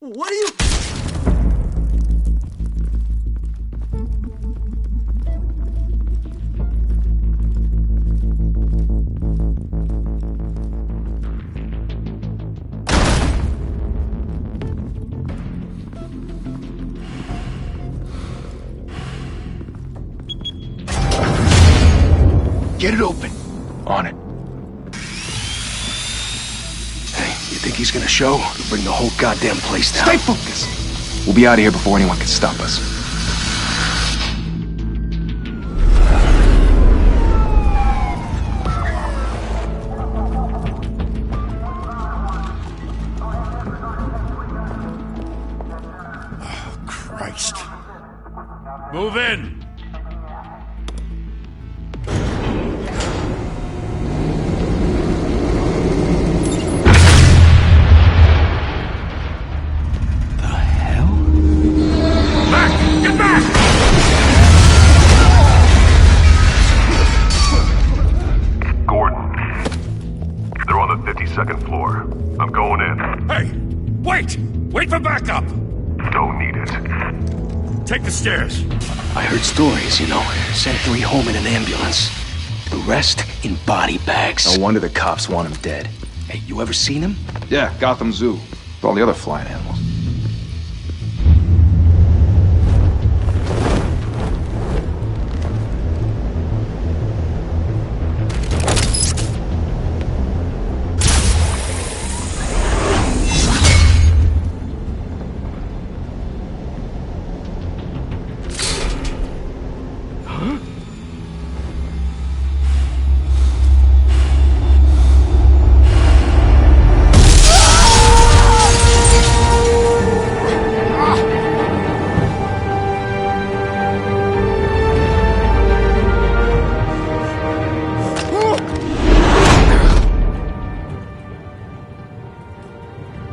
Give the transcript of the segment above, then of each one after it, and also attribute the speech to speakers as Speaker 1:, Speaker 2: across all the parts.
Speaker 1: What are you...
Speaker 2: Get it open. On it. Hey, you think he's gonna show? He'll bring the whole goddamn place down.
Speaker 3: Stay focused! We'll be out of here before anyone can stop us.
Speaker 4: Oh, Christ.
Speaker 5: Move in!
Speaker 6: Second floor. I'm going in.
Speaker 5: Hey! Wait! Wait for backup!
Speaker 6: Don't need it.
Speaker 5: Take the stairs.
Speaker 2: I heard stories, you know. Sent 3 home in an ambulance. The rest in body bags.
Speaker 3: No wonder the cops want him dead.
Speaker 2: Hey, you ever seen him?
Speaker 3: Yeah, Gotham Zoo. With all the other flying animals.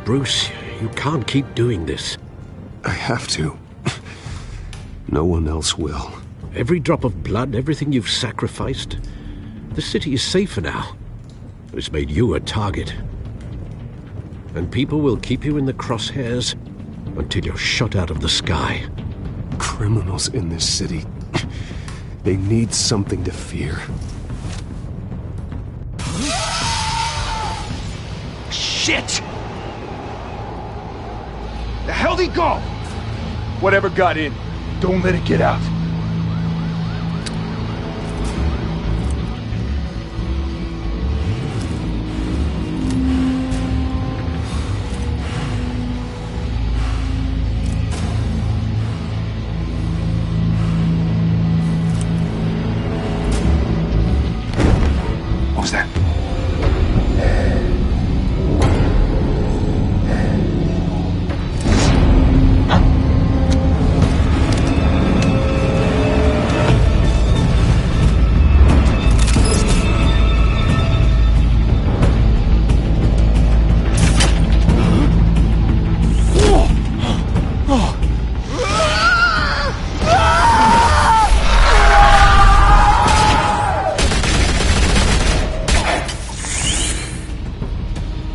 Speaker 7: Bruce, you can't keep doing this.
Speaker 4: I have to. No one else will.
Speaker 7: Every drop of blood, everything you've sacrificed. The city is safer now. It's made you a target. And people will keep you in the crosshairs until you're shot out of the sky.
Speaker 4: Criminals in this city. They need something to fear.
Speaker 2: Shit! The hell'd he go? Whatever got in, don't let it get out. What was that?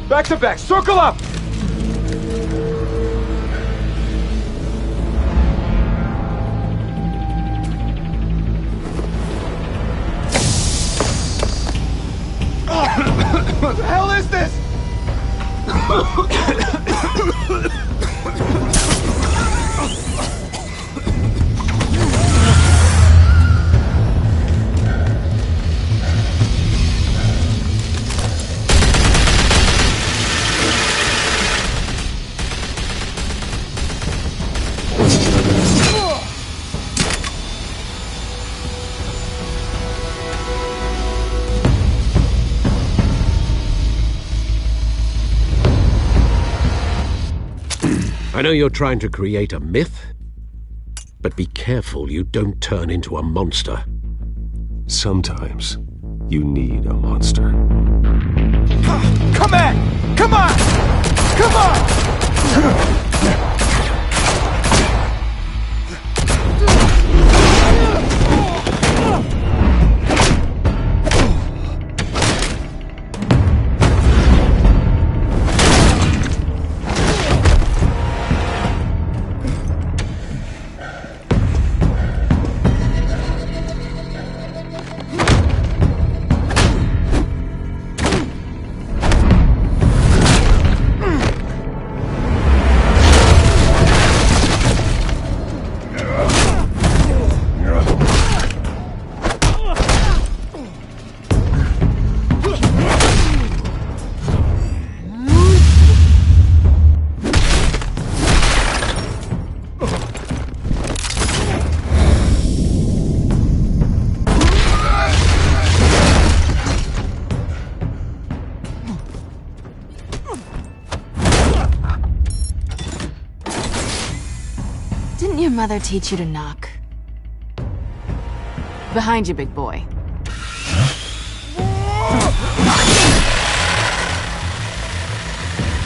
Speaker 2: Back to back, circle up! What the hell is this?
Speaker 7: I know you're trying to create a myth, but be careful you don't turn into a monster.
Speaker 4: Sometimes you need a monster.
Speaker 2: Come on! Come on! Come on!
Speaker 1: Didn't your mother teach you to knock? Behind you, big boy.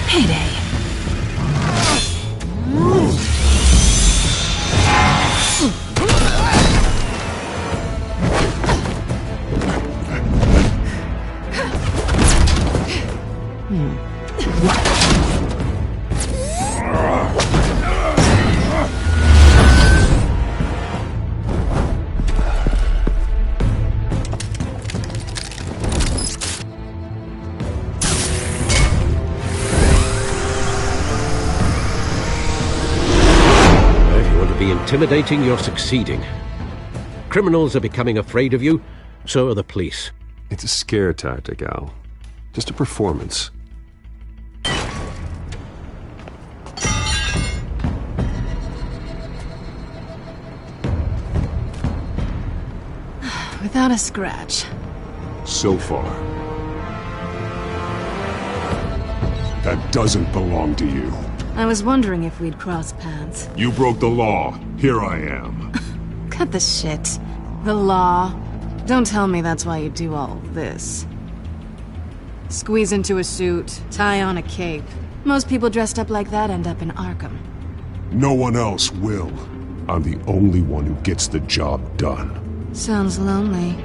Speaker 1: Payday.
Speaker 7: Intimidating, you're succeeding. Criminals are becoming afraid of you, so are the police.
Speaker 4: It's a scare tactic, Al. Just a performance.
Speaker 1: Without a scratch.
Speaker 4: So far. That doesn't belong to you.
Speaker 1: I was wondering if we'd cross paths.
Speaker 5: You broke the law. Here I am.
Speaker 1: Cut the shit. The law. Don't tell me that's why you do all this. Squeeze into a suit, tie on a cape. Most people dressed up like that end up in Arkham.
Speaker 4: No one else will. I'm the only one who gets the job done.
Speaker 1: Sounds lonely.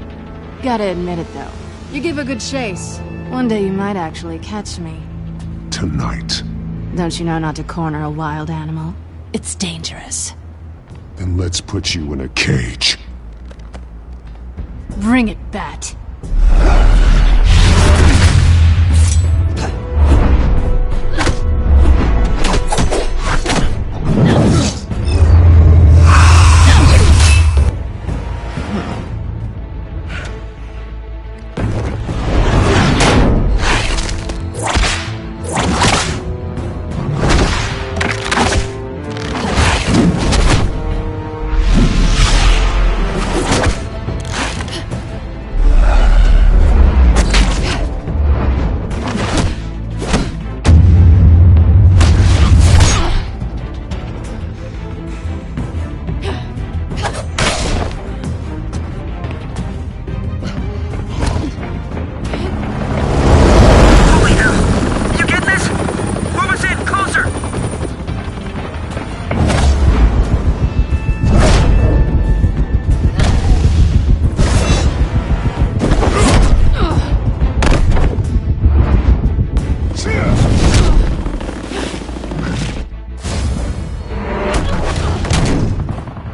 Speaker 1: Gotta admit it, though. You give a good chase. One day you might actually catch me.
Speaker 4: Tonight.
Speaker 1: Don't you know not to corner a wild animal? It's dangerous.
Speaker 4: Then let's put you in a cage.
Speaker 1: Bring it, Bat.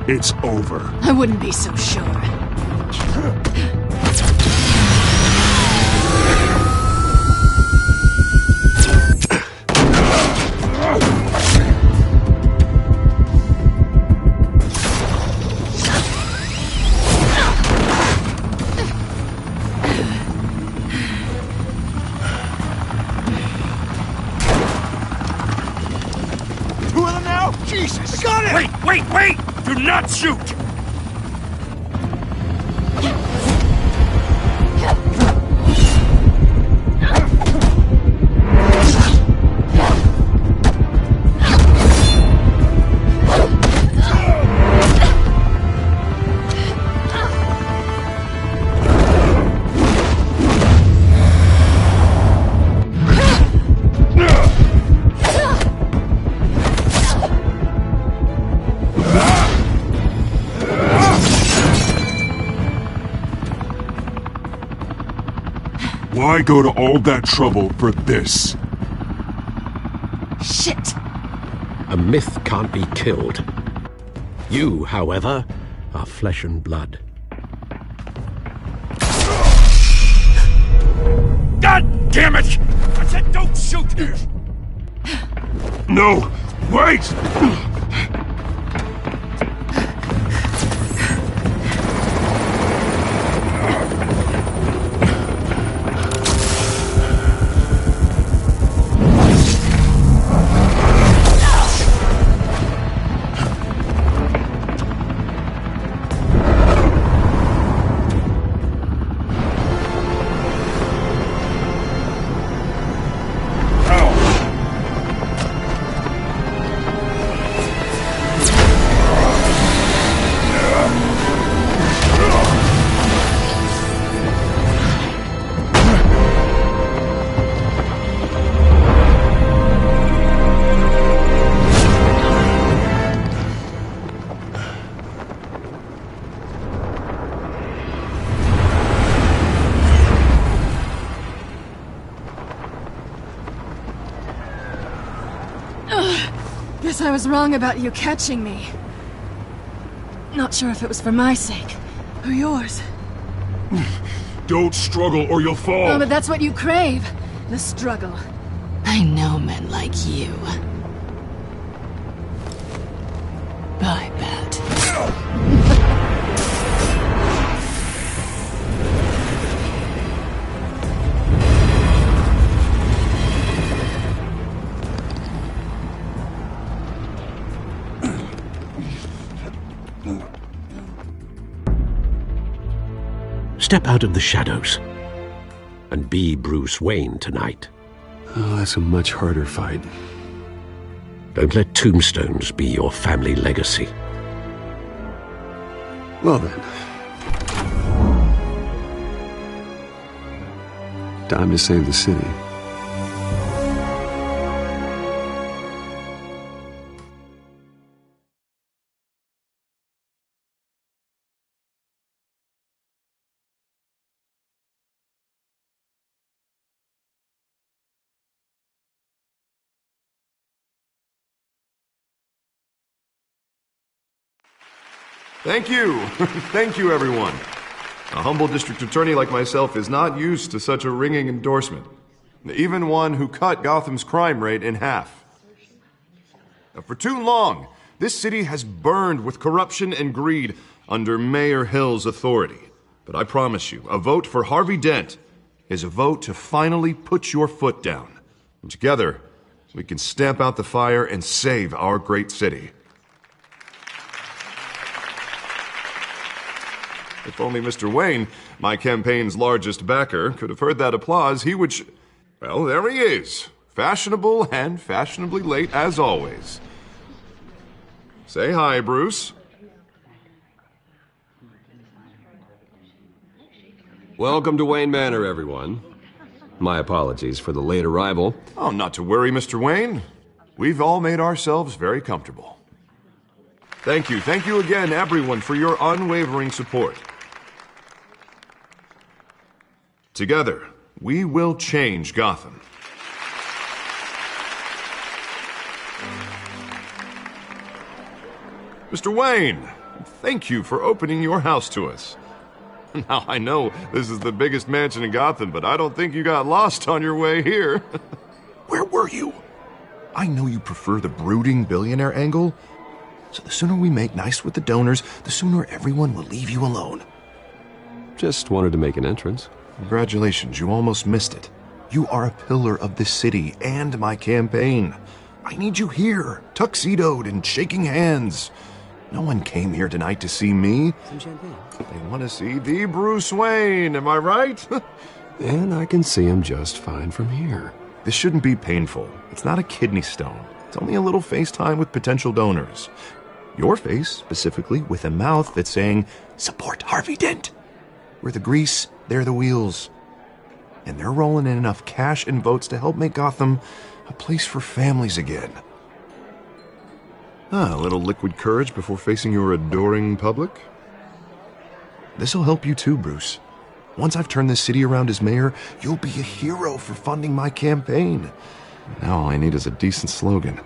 Speaker 4: It's over.
Speaker 1: I wouldn't be so sure.
Speaker 5: Two of them now? Jesus! I got it! Wait! Do not shoot!
Speaker 4: Why go to all that trouble for this?
Speaker 1: Shit!
Speaker 7: A myth can't be killed. You, however, are flesh and blood.
Speaker 5: God damn it! I said don't shoot!
Speaker 4: No! Wait!
Speaker 1: Guess I was wrong about you catching me. Not sure if it was for my sake, or yours.
Speaker 4: Don't struggle or you'll fall.
Speaker 1: Oh, but that's what you crave. The struggle. I know men like you. I bet.
Speaker 7: Step out of the shadows and be Bruce Wayne tonight.
Speaker 2: Oh, that's a much harder fight.
Speaker 7: Don't let tombstones be your family legacy.
Speaker 2: Well then. Time to save the city.
Speaker 8: Thank you. Thank you, everyone. A humble district attorney like myself is not used to such a ringing endorsement. Even one who cut Gotham's crime rate in half. For too long, this city has burned with corruption and greed under Mayor Hill's authority. But I promise you, a vote for Harvey Dent is a vote to finally put your foot down. And together, we can stamp out the fire and save our great city. If only Mr. Wayne, my campaign's largest backer, could have heard that applause, he would well, there he is. Fashionable and fashionably late as always. Say hi, Bruce.
Speaker 9: Welcome to Wayne Manor, everyone. My apologies for the late arrival.
Speaker 8: Oh, not to worry, Mr. Wayne. We've all made ourselves very comfortable. Thank you again, everyone, for your unwavering support. Together, we will change Gotham. Mr. Wayne, thank you for opening your house to us. Now, I know this is the biggest mansion in Gotham, but I don't think you got lost on your way here. Where were you? I know you prefer the brooding billionaire angle, so the sooner we make nice with the donors, the sooner everyone will leave you alone.
Speaker 9: Just wanted to make an entrance.
Speaker 8: Congratulations, you almost missed it. You are a pillar of this city and my campaign. I need you here, tuxedoed and shaking hands. No one came here tonight to see me.
Speaker 2: Some champagne.
Speaker 8: They want to see the Bruce Wayne, am I right?
Speaker 2: And I can see him just fine from here.
Speaker 8: This shouldn't be painful. It's not a kidney stone. It's only a little FaceTime with potential donors. Your face, specifically, with a mouth that's saying, support Harvey Dent. We're the grease, they're the wheels. And they're rolling in enough cash and votes to help make Gotham a place for families again. A little liquid courage before facing your adoring public. This'll help you too, Bruce. Once I've turned this city around as mayor, you'll be a hero for funding my campaign. Now all I need is a decent slogan.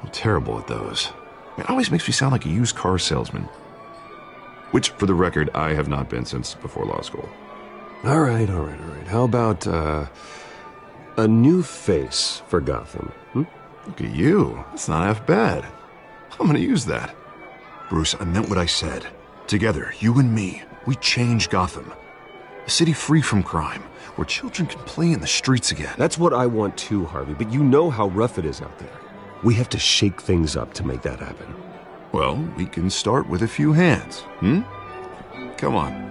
Speaker 8: I'm terrible at those. It always makes me sound like a used car salesman. Which, for the record, I have not been since before law school.
Speaker 9: All right. How about, a new face for Gotham?
Speaker 8: Look at you. That's not half bad. I'm gonna use that. Bruce, I meant what I said. Together, you and me, we change Gotham. A city free from crime, where children can play in the streets again.
Speaker 9: That's what I want too, Harvey, but you know how rough it is out there. We have to shake things up to make that happen.
Speaker 8: Well, we can start with a few hands, Come on.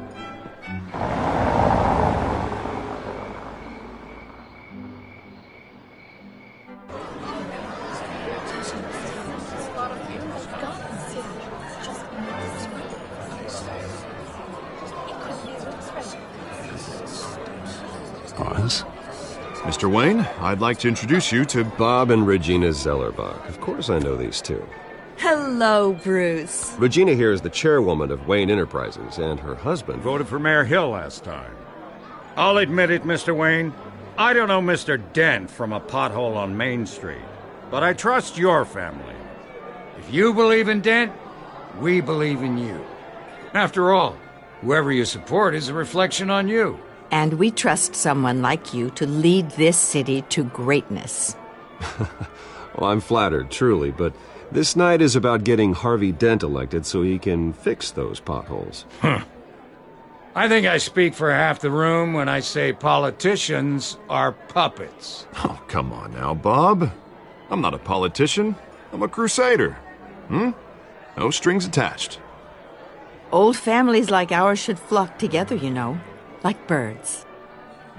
Speaker 2: Pause.
Speaker 8: Mr. Wayne, I'd like to introduce you to
Speaker 9: Bob and Regina Zellerbach. Of course I know these two.
Speaker 10: Hello, Bruce.
Speaker 9: Regina here is the chairwoman of Wayne Enterprises, and her husband
Speaker 5: Voted for Mayor Hill last time. I'll admit it, Mr. Wayne. I don't know Mr. Dent from a pothole on Main Street, but I trust your family. If you believe in Dent, we believe in you. After all, whoever you support is a reflection on you.
Speaker 10: And we trust someone like you to lead this city to greatness.
Speaker 9: Well, I'm flattered, truly, but this night is about getting Harvey Dent elected so he can fix those potholes.
Speaker 5: I think I speak for half the room when I say politicians are puppets.
Speaker 8: Oh, come on now, Bob. I'm not a politician. I'm a crusader. No strings attached.
Speaker 10: Old families like ours should flock together, you know, like birds.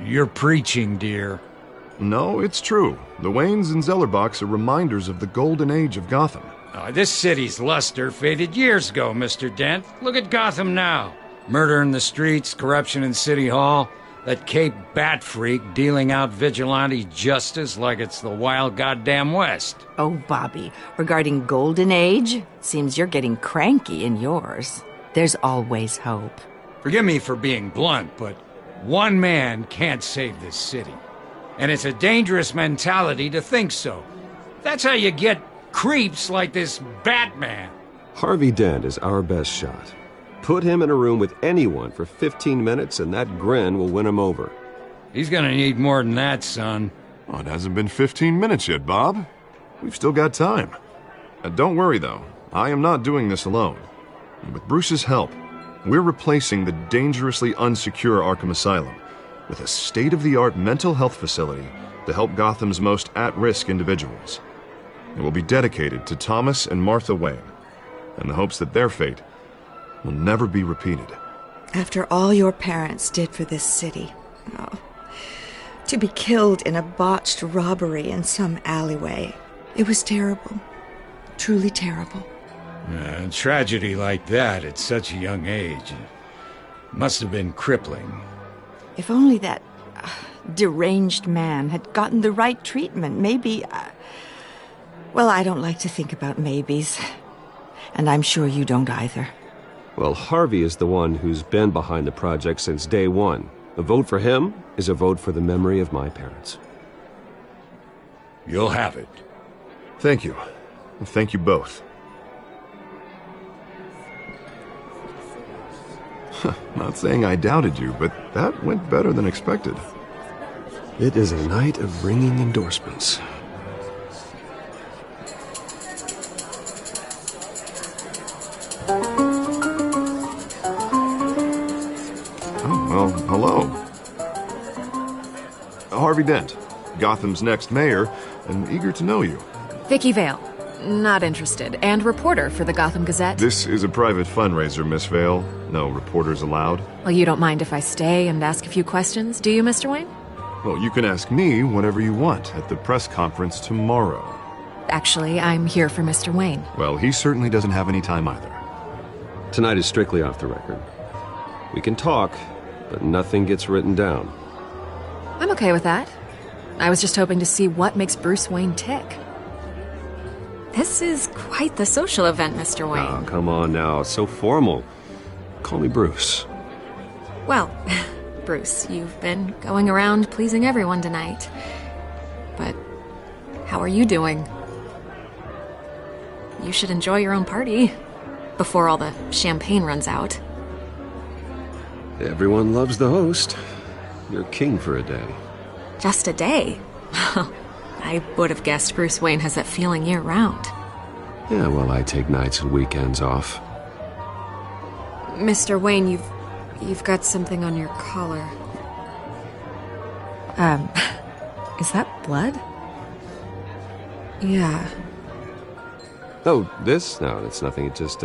Speaker 5: You're preaching, dear.
Speaker 8: No, it's true. The Waynes and Zellerbachs are reminders of the golden age of Gotham.
Speaker 5: This city's luster faded years ago, Mr. Dent. Look at Gotham now. Murder in the streets, corruption in City Hall, that Cape Bat freak dealing out vigilante justice like it's the wild goddamn West.
Speaker 10: Oh, Bobby, regarding Golden Age, seems you're getting cranky in yours. There's always hope.
Speaker 5: Forgive me for being blunt, but one man can't save this city. And it's a dangerous mentality to think so. That's how you get creeps like this Batman.
Speaker 9: Harvey Dent is our best shot. Put him in a room with anyone for 15 minutes and that grin will win him over.
Speaker 5: He's gonna need more than that, son.
Speaker 8: Oh, it hasn't been 15 minutes yet, Bob. We've still got time. Don't worry, though. I am not doing this alone. And with Bruce's help, we're replacing the dangerously unsecure Arkham Asylum with a state-of-the-art mental health facility to help Gotham's most at-risk individuals. It will be dedicated to Thomas and Martha Wayne, in the hopes that their fate will never be repeated.
Speaker 11: After all your parents did for this city, to be killed in a botched robbery in some alleyway, it was terrible. Truly terrible.
Speaker 5: A tragedy like that at such a young age must have been crippling.
Speaker 10: If only that deranged man had gotten the right treatment, maybe... well, I don't like to think about maybes. And I'm sure you don't either.
Speaker 9: Well, Harvey is the one who's been behind the project since day one. A vote for him is a vote for the memory of my parents.
Speaker 5: You'll have it.
Speaker 8: Thank you. Thank you both. Not saying I doubted you, but that went better than expected.
Speaker 9: It is a night of ringing endorsements.
Speaker 8: Well, hello. Harvey Dent, Gotham's next mayor, and eager to know you.
Speaker 1: Vicky Vale. Not interested. And reporter for the Gotham Gazette.
Speaker 8: This is a private fundraiser, Miss Vale. No reporters allowed.
Speaker 1: Well, you don't mind if I stay and ask a few questions, do you, Mr. Wayne?
Speaker 8: Well, you can ask me whatever you want at the press conference tomorrow.
Speaker 1: Actually, I'm here for Mr. Wayne.
Speaker 8: Well, he certainly doesn't have any time either.
Speaker 9: Tonight is strictly off the record. We can talk, but nothing gets written down.
Speaker 1: I'm okay with that. I was just hoping to see what makes Bruce Wayne tick. This is quite the social event, Mr. Wayne.
Speaker 9: Oh, come on now. It's so formal. Call me Bruce.
Speaker 1: Well, Bruce, you've been going around pleasing everyone tonight. But how are you doing? You should enjoy your own party before all the champagne runs out.
Speaker 9: Everyone loves the host. You're king for a day.
Speaker 1: Just a day? I would have guessed Bruce Wayne has that feeling year-round.
Speaker 9: Yeah, well, I take nights and weekends off.
Speaker 1: Mr. Wayne, you've got something on your collar. Is that blood? Yeah.
Speaker 9: Oh, this? No, it's nothing. It just,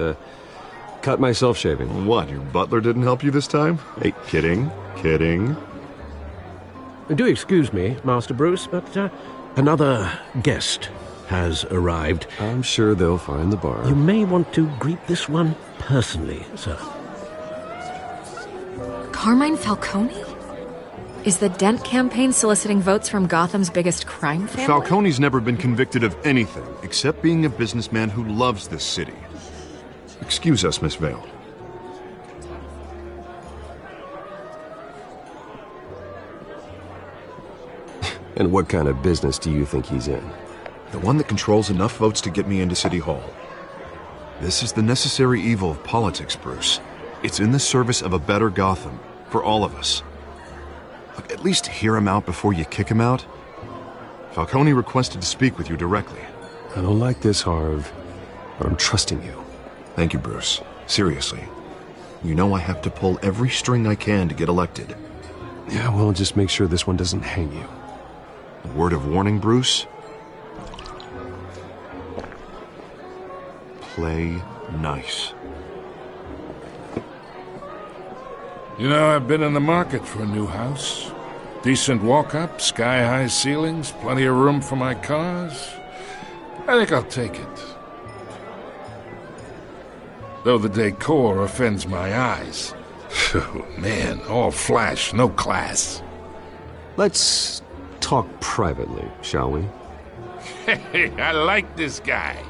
Speaker 9: cut myself shaving.
Speaker 8: What, your butler didn't help you this time? Hey, kidding.
Speaker 7: Do excuse me, Master Bruce, but another guest has arrived.
Speaker 9: I'm sure they'll find the bar.
Speaker 7: You may want to greet this one personally, sir.
Speaker 1: Carmine Falcone? Is the Dent campaign soliciting votes from Gotham's biggest crime family?
Speaker 8: Falcone's never been convicted of anything except being a businessman who loves this city. Excuse us, Miss Vale.
Speaker 9: And what kind of business do you think he's in?
Speaker 8: The one that controls enough votes to get me into City Hall. This is the necessary evil of politics, Bruce. It's in the service of a better Gotham, for all of us. Look, at least hear him out before you kick him out. Falcone requested to speak with you directly.
Speaker 9: I don't like this, Harv, but I'm trusting you.
Speaker 8: Thank you, Bruce. Seriously. You know I have to pull every string I can to get elected.
Speaker 9: Yeah, well, just make sure this one doesn't hang you.
Speaker 8: A word of warning, Bruce? Play nice.
Speaker 12: You know, I've been in the market for a new house. Decent walk-up, sky-high ceilings, plenty of room for my cars. I think I'll take it. Though the decor offends my eyes. Oh, man, all flash, no class.
Speaker 9: Let's talk privately, shall we?
Speaker 12: Hey, I like this guy.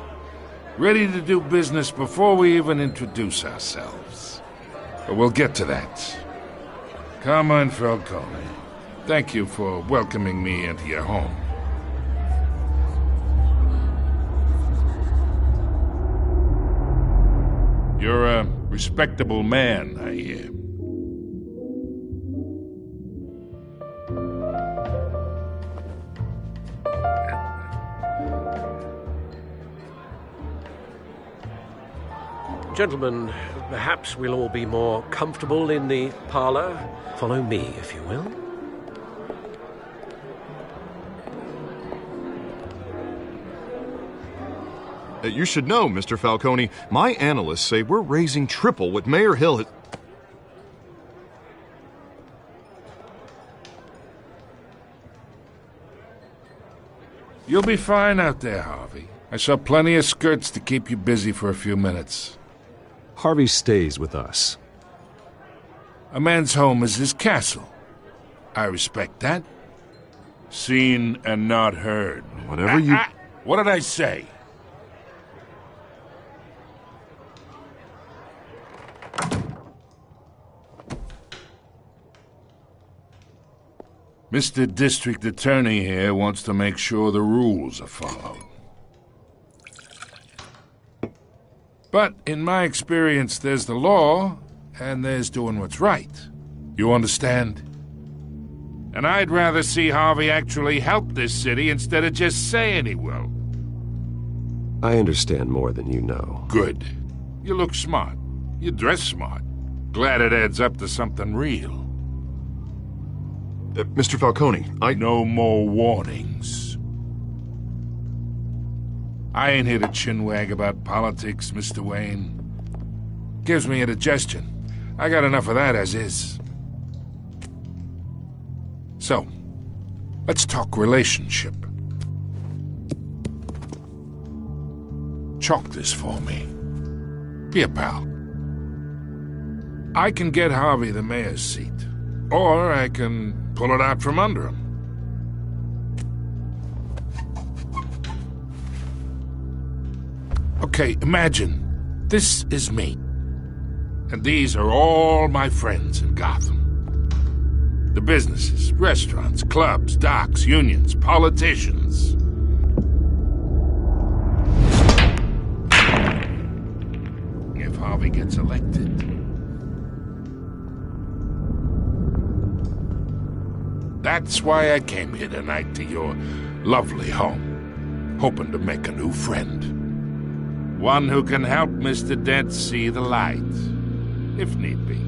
Speaker 12: Ready to do business before we even introduce ourselves. But we'll get to that. Carmine Falcone, thank you for welcoming me into your home. You're a respectable man, I hear.
Speaker 7: Gentlemen, perhaps we'll all be more comfortable in the parlor. Follow me, if you will.
Speaker 8: You should know, Mr. Falcone, my analysts say we're raising triple what Mayor Hill has...
Speaker 12: You'll be fine out there, Harvey. I saw plenty of skirts to keep you busy for a few minutes.
Speaker 9: Harvey stays with us.
Speaker 12: A man's home is his castle. I respect that. Seen and not heard.
Speaker 8: Whatever you...
Speaker 12: What did I say? Mr. District Attorney here wants to make sure the rules are followed. But in my experience, there's the law, and there's doing what's right. You understand? And I'd rather see Harvey actually help this city instead of just saying he will.
Speaker 9: I understand more than you know.
Speaker 12: Good. You look smart. You dress smart. Glad it adds up to something real.
Speaker 8: Mr. Falcone,
Speaker 12: No more warnings. I ain't here to chinwag about politics, Mr. Wayne. Gives me indigestion. I got enough of that as is. So, let's talk relationship. Chalk this for me. Be a pal. I can get Harvey the mayor's seat, or I can pull it out from under him. Okay, imagine this is me. And these are all my friends in Gotham. The businesses, restaurants, clubs, docks, unions, politicians. If Harvey gets elected, that's why I came here tonight to your lovely home, hoping to make a new friend. One who can help Mr. Dent see the light, if need be.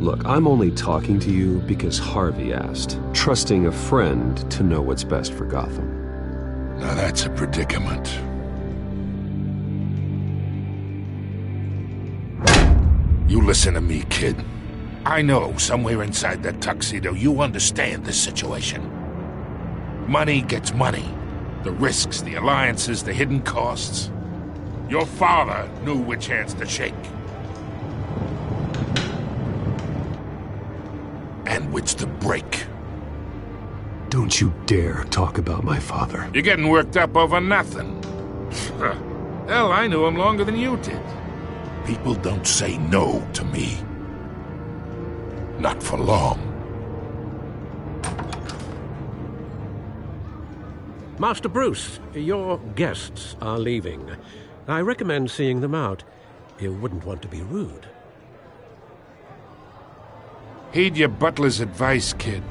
Speaker 9: Look, I'm only talking to you because Harvey asked, trusting a friend to know what's best for Gotham.
Speaker 12: Now that's a predicament. You listen to me, kid. I know somewhere inside that tuxedo you understand this situation. Money gets money. The risks, the alliances, the hidden costs. Your father knew which hands to shake. And which to break.
Speaker 9: Don't you dare talk about my father.
Speaker 12: You're getting worked up over nothing. Hell, I knew him longer than you did. People don't say no to me. Not for long.
Speaker 7: Master Bruce, your guests are leaving. I recommend seeing them out. You wouldn't want to be rude.
Speaker 12: Heed your butler's advice, kid.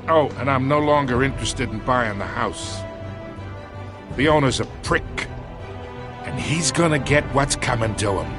Speaker 12: Oh, and I'm no longer interested in buying the house. The owner's a prick, and he's gonna get what's coming to him.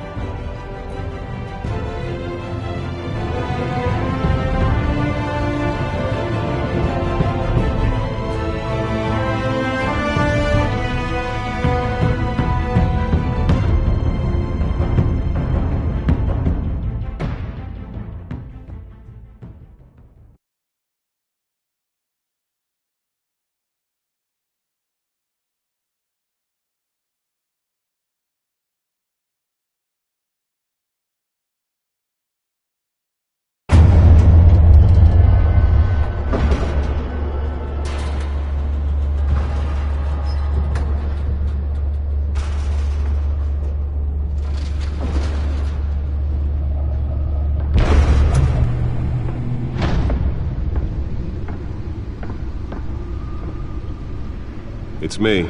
Speaker 9: It's me.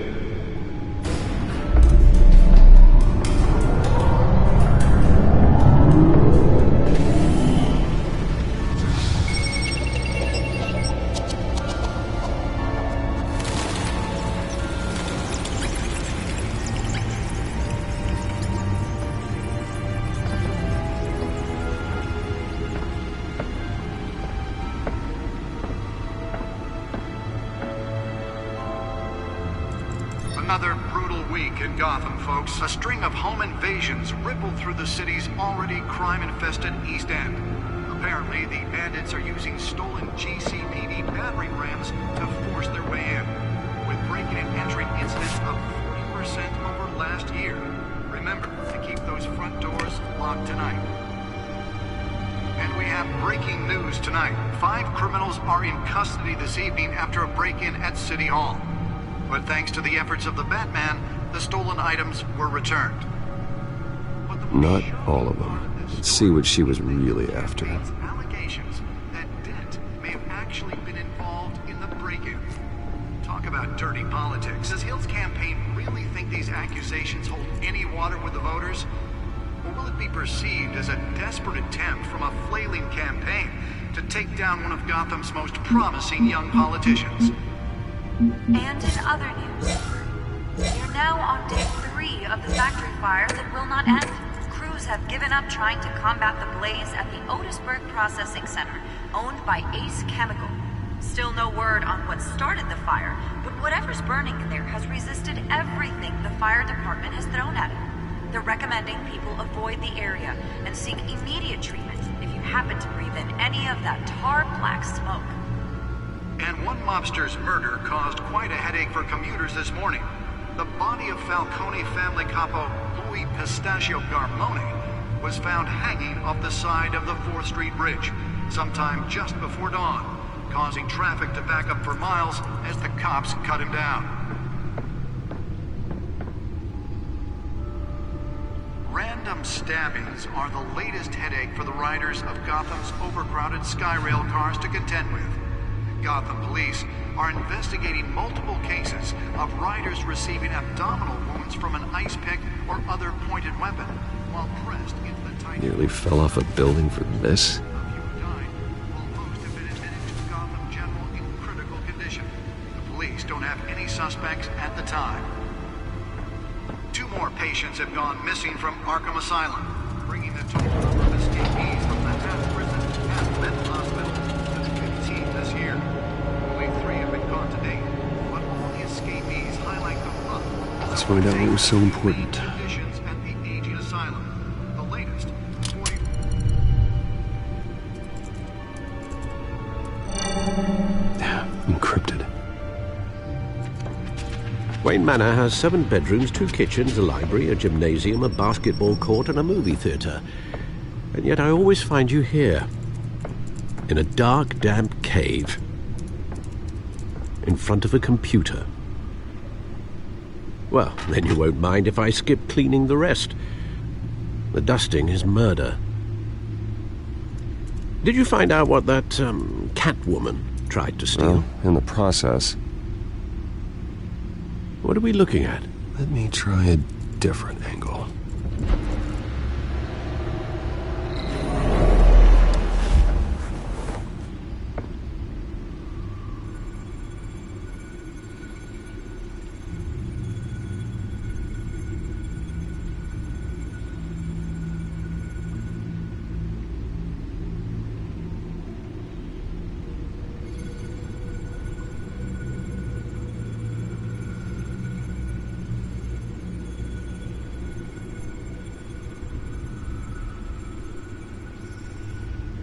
Speaker 13: Another brutal week in Gotham, folks. A string of home invasions rippled through the city's already crime-infested East End. Apparently, the bandits are using stolen GCPD battering rams to force their way in, with breaking and entering incidents up 40% over last year. Remember to keep those front doors locked tonight. And we have breaking news tonight. 5 criminals are in custody this evening after a break-in at City Hall. But thanks to the efforts of the Batman, the stolen items were returned.
Speaker 9: Not all of them. Let's see what she was really after.
Speaker 13: Allegations that Dent may have actually been involved in the break-in. Talk about dirty politics. Does Hill's campaign really think these accusations hold any water with the voters? Or will it be perceived as a desperate attempt from a flailing campaign to take down one of Gotham's most promising young politicians?
Speaker 14: And in other news, we're now on day 3 of the factory fire that will not end. Crews have given up trying to combat the blaze at the Otisburg Processing Center, owned by Ace Chemical. Still no word on what started the fire, but whatever's burning in there has resisted everything the fire department has thrown at it. They're recommending people avoid the area and seek immediate treatment if you happen to breathe in any of that tar-black smoke.
Speaker 13: And one mobster's murder caused quite a headache for commuters this morning. The body of Falcone family capo Louis Pistachio Garmone was found hanging off the side of the 4th Street Bridge sometime just before dawn, causing traffic to back up for miles as the cops cut him down. Random stabbings are the latest headache for the riders of Gotham's overcrowded Skyrail cars to contend with. Gotham police are investigating multiple cases of riders receiving abdominal wounds from an ice pick or other pointed weapon while pressed into the tight...
Speaker 9: Nearly fell off a building for this?
Speaker 13: A few died, while most have been admitted to Gotham General in critical condition. The police don't have any suspects at the time. 2 more patients have gone missing from Arkham Asylum, bringing the total number of escapees from the half prison, half mental hospital to 15 this year. Only 3 have been caught to date, but all the escapees highlight the rough...
Speaker 9: Let's find out what was so important.
Speaker 13: ...conditions at the aging asylum. The latest, 40...
Speaker 9: Encrypted.
Speaker 7: Wayne Manor has 7 bedrooms, 2 kitchens, a library, a gymnasium, a basketball court, and a movie theater. And yet I always find you here, in a dark, damp cave, in front of a computer. Well, then you won't mind if I skip cleaning the rest. The dusting is murder. Did you find out what that, Catwoman tried to steal?
Speaker 9: Well, in the process.
Speaker 7: What are we looking at?
Speaker 9: Let me try a
Speaker 2: different angle.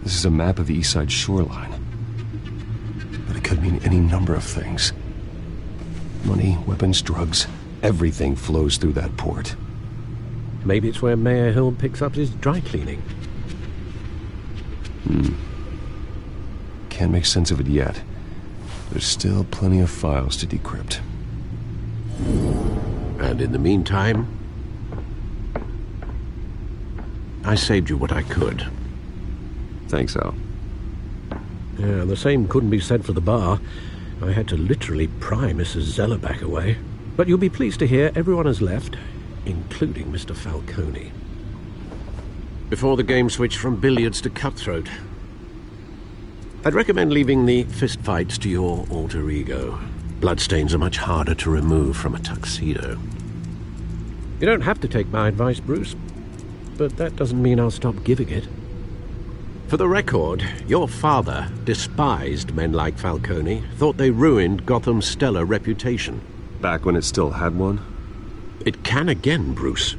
Speaker 2: This is a map of the east side shoreline. But it could mean any number of things. Money, weapons, drugs, everything flows through that port.
Speaker 7: Maybe it's where Mayor Hill picks up his dry cleaning.
Speaker 2: Can't make sense of it yet. There's still plenty of files to decrypt.
Speaker 7: And in the meantime, I saved you what I could.
Speaker 2: Thanks, Al.
Speaker 7: Yeah, the same couldn't be said for the bar. I had to literally pry Mrs. Zeller back away. But you'll be pleased to hear everyone has left, including Mr. Falcone. Before the game switched from billiards to cutthroat. I'd recommend leaving the fistfights to your alter ego. Bloodstains are much harder to remove from a tuxedo. You don't have to take my advice, Bruce, but that doesn't mean I'll stop giving it. For the record, your father despised men like Falcone, thought they ruined Gotham's stellar reputation.
Speaker 2: Back when it still had one?
Speaker 7: It can again, Bruce.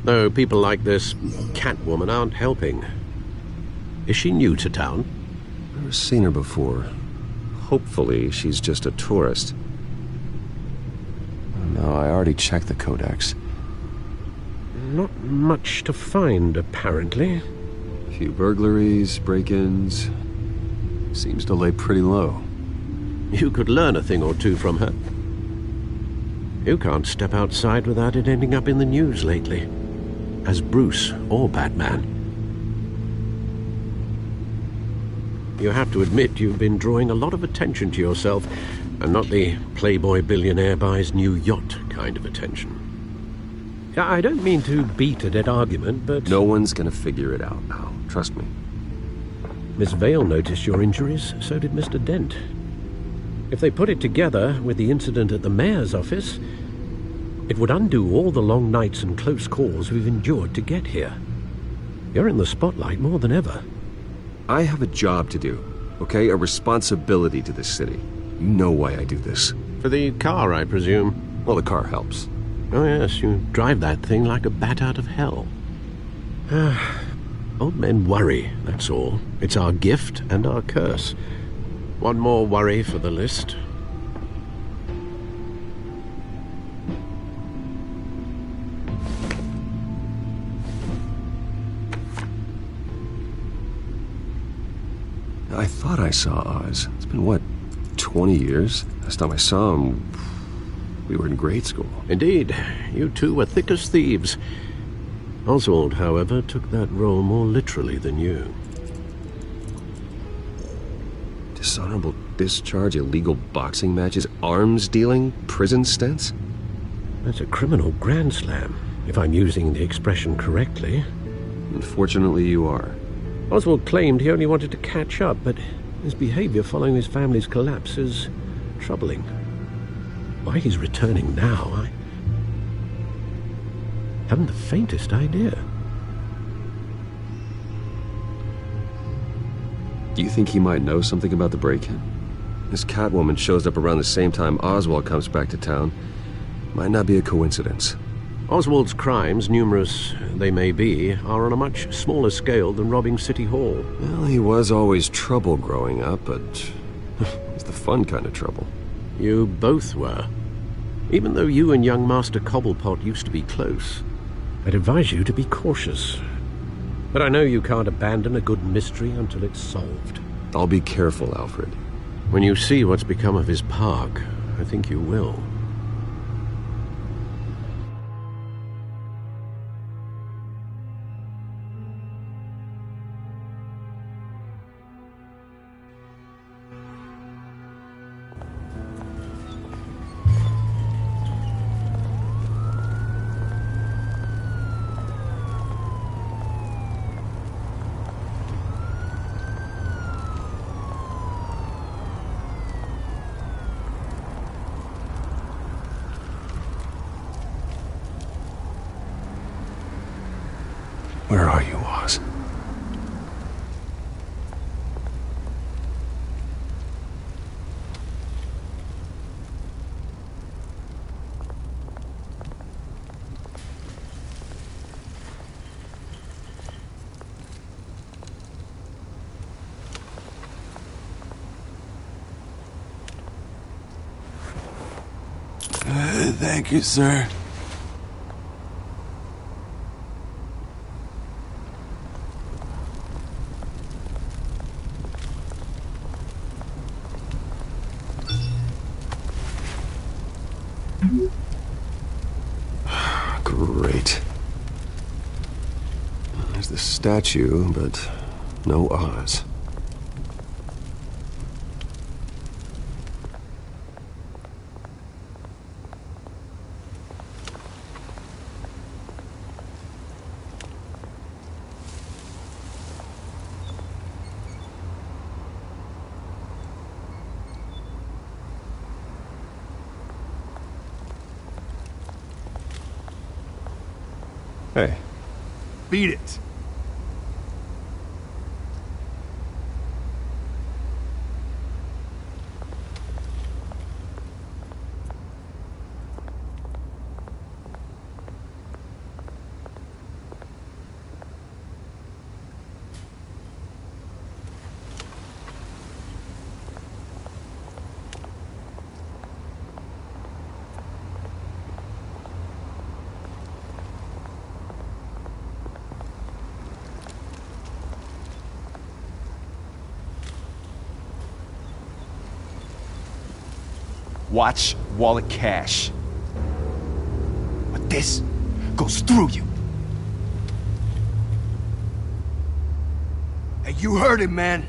Speaker 7: Though people like this Catwoman aren't helping. Is she new to town?
Speaker 2: Never seen her before. Hopefully she's just a tourist. No, I already checked the codex.
Speaker 7: Not much to find, apparently.
Speaker 2: Few burglaries, break-ins. Seems to lay pretty low.
Speaker 7: You could learn a thing or two from her. You can't step outside without it ending up in the news lately. As Bruce or Batman. You have to admit you've been drawing a lot of attention to yourself, and not the playboy billionaire buys new yacht kind of attention. I don't mean to beat a dead argument, but...
Speaker 2: No one's gonna figure it out now. Trust me.
Speaker 7: Miss Vale noticed your injuries, so did Mr. Dent. If they put it together with the incident at the mayor's office, it would undo all the long nights and close calls we've endured to get here. You're in the spotlight more than ever.
Speaker 2: I have a job to do, okay? A responsibility to this city. You know why I do this.
Speaker 7: For the car, I presume?
Speaker 2: Well, the car helps.
Speaker 7: Oh yes, you drive that thing like a bat out of hell. Old men worry, that's all. It's our gift and our curse. One more worry for the list.
Speaker 2: I thought I saw Oz. It's been, what, 20 years? Last time I saw him, we were in grade school.
Speaker 7: Indeed. You two were thick as thieves. Oswald, however, took that role more literally than you.
Speaker 2: Dishonorable discharge, illegal boxing matches, arms dealing, prison stints?
Speaker 7: That's a criminal grand slam, if I'm using the expression correctly.
Speaker 2: Unfortunately, you are.
Speaker 7: Oswald claimed he only wanted to catch up, but his behavior following his family's collapse is troubling. Why he's returning now, I haven't the faintest idea.
Speaker 2: Do you think he might know something about the break-in? This Catwoman shows up around the same time Oswald comes back to town. Might not be a coincidence.
Speaker 7: Oswald's crimes, numerous they may be, are on a much smaller scale than robbing City Hall.
Speaker 2: Well, he was always trouble growing up, but it's the fun kind of trouble.
Speaker 7: You both were. Even though you and young Master Cobblepot used to be close, I'd advise you to be cautious. But I know you can't abandon a good mystery until it's solved.
Speaker 2: I'll be careful, Alfred.
Speaker 7: When you see what's become of his park, I think you will.
Speaker 2: Where are you, Oz?
Speaker 15: Thank you, sir.
Speaker 2: Great. There's the statue, but no Oz. Hey.
Speaker 15: Beat it.
Speaker 16: Watch wallet cash. But this goes through you. Hey, you heard him, man.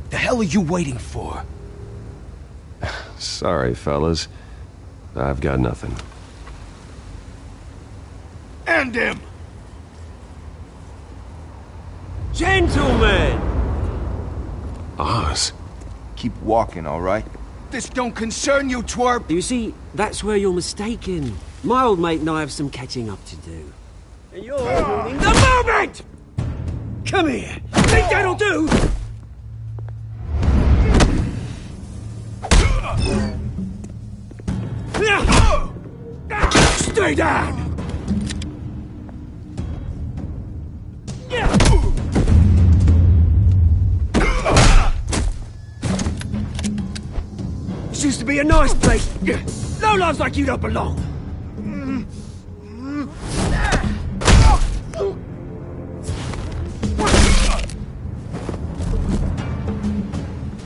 Speaker 16: The hell are you waiting for?
Speaker 2: Sorry, fellas. I've got nothing.
Speaker 16: End him!
Speaker 15: Gentlemen!
Speaker 2: Oz.
Speaker 16: Keep walking, all right? This don't concern you, twerp!
Speaker 15: You see, that's where you're mistaken. My old mate and I have some catching up to do. And you're ruining the moment! Come here! Think that'll do? Stay down! This used to be a nice place. No lives like you don't belong.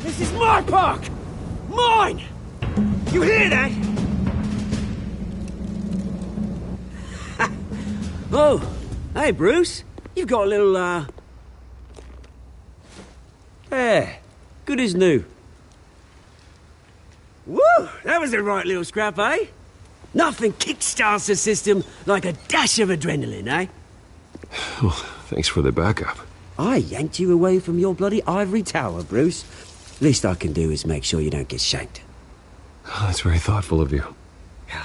Speaker 15: This is my park! Mine! You hear that? Oh, hey, Bruce. You've got a little, Yeah, good as new. Woo! That was a right little scrap, eh? Nothing kickstarts the system like a dash of adrenaline, eh?
Speaker 2: Well, thanks for the backup.
Speaker 15: I yanked you away from your bloody ivory tower, Bruce. Least I can do is make sure you don't get shanked.
Speaker 2: Oh, that's very thoughtful of you.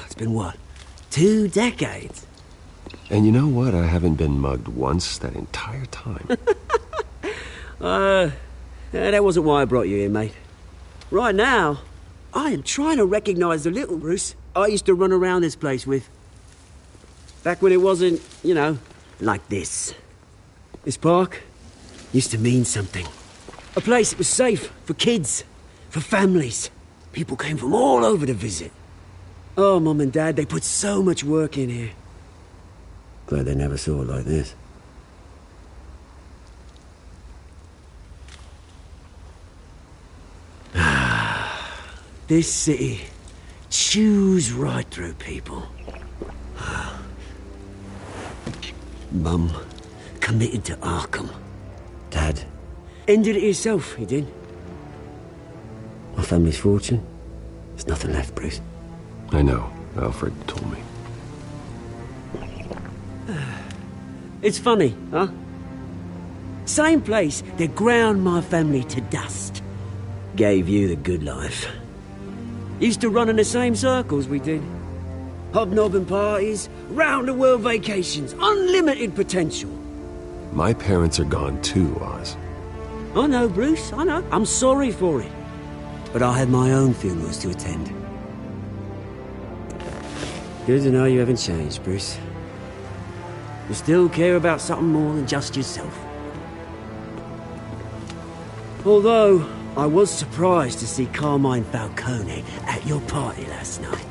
Speaker 15: It's been what? 2 decades?
Speaker 2: And you know what? I haven't been mugged once that entire time.
Speaker 15: That wasn't why I brought you here, mate. Right now, I am trying to recognize the little Bruce I used to run around this place with. Back when it wasn't, you know, like this. This park used to mean something. A place that was safe for kids, for families. People came from all over to visit. Oh, Mum and Dad, they put so much work in here. Glad they never saw it like this. This city chews right through people. Mum committed to Arkham. Dad ended it himself, he did. My family's fortune, there's nothing left, Bruce.
Speaker 2: I know. Alfred told me.
Speaker 15: It's funny, huh? Same place that ground my family to dust. Gave you the good life. Used to run in the same circles we did. Hobnobbing parties, round-the-world vacations, unlimited potential.
Speaker 2: My parents are gone too, Oz.
Speaker 15: I know, Bruce, I know. I'm sorry for it. But I had my own funerals to attend. Good to know you haven't changed, Bruce. You still care about something more than just yourself. Although, I was surprised to see Carmine Falcone at your party last night.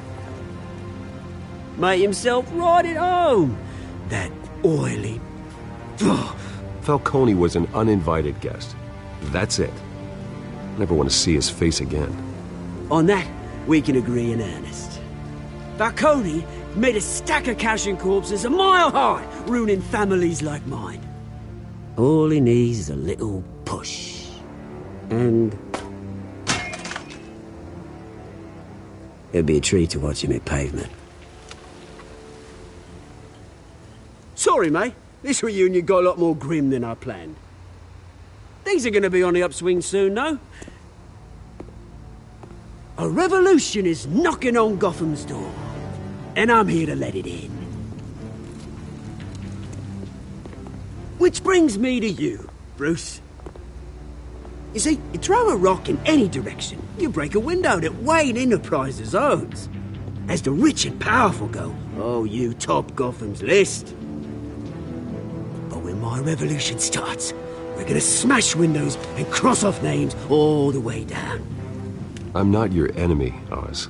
Speaker 15: Made himself right at home. That oily...
Speaker 2: Falcone was an uninvited guest. That's it. Never want to see his face again.
Speaker 15: On that, we can agree in earnest. Falcone made a stack of cash and corpses a mile high, ruining families like mine. All he needs is a little push. And... it'd be a treat to watch him hit pavement. Sorry, mate. This reunion got a lot more grim than I planned. Things are going to be on the upswing soon, though. A revolution is knocking on Gotham's door. And I'm here to let it in. Which brings me to you, Bruce. You see, you throw a rock in any direction, you break a window that Wayne Enterprises owns. As the rich and powerful go, oh, you top Gotham's list. But when my revolution starts, we're gonna smash windows and cross off names all the way down.
Speaker 2: I'm not your enemy, Oz.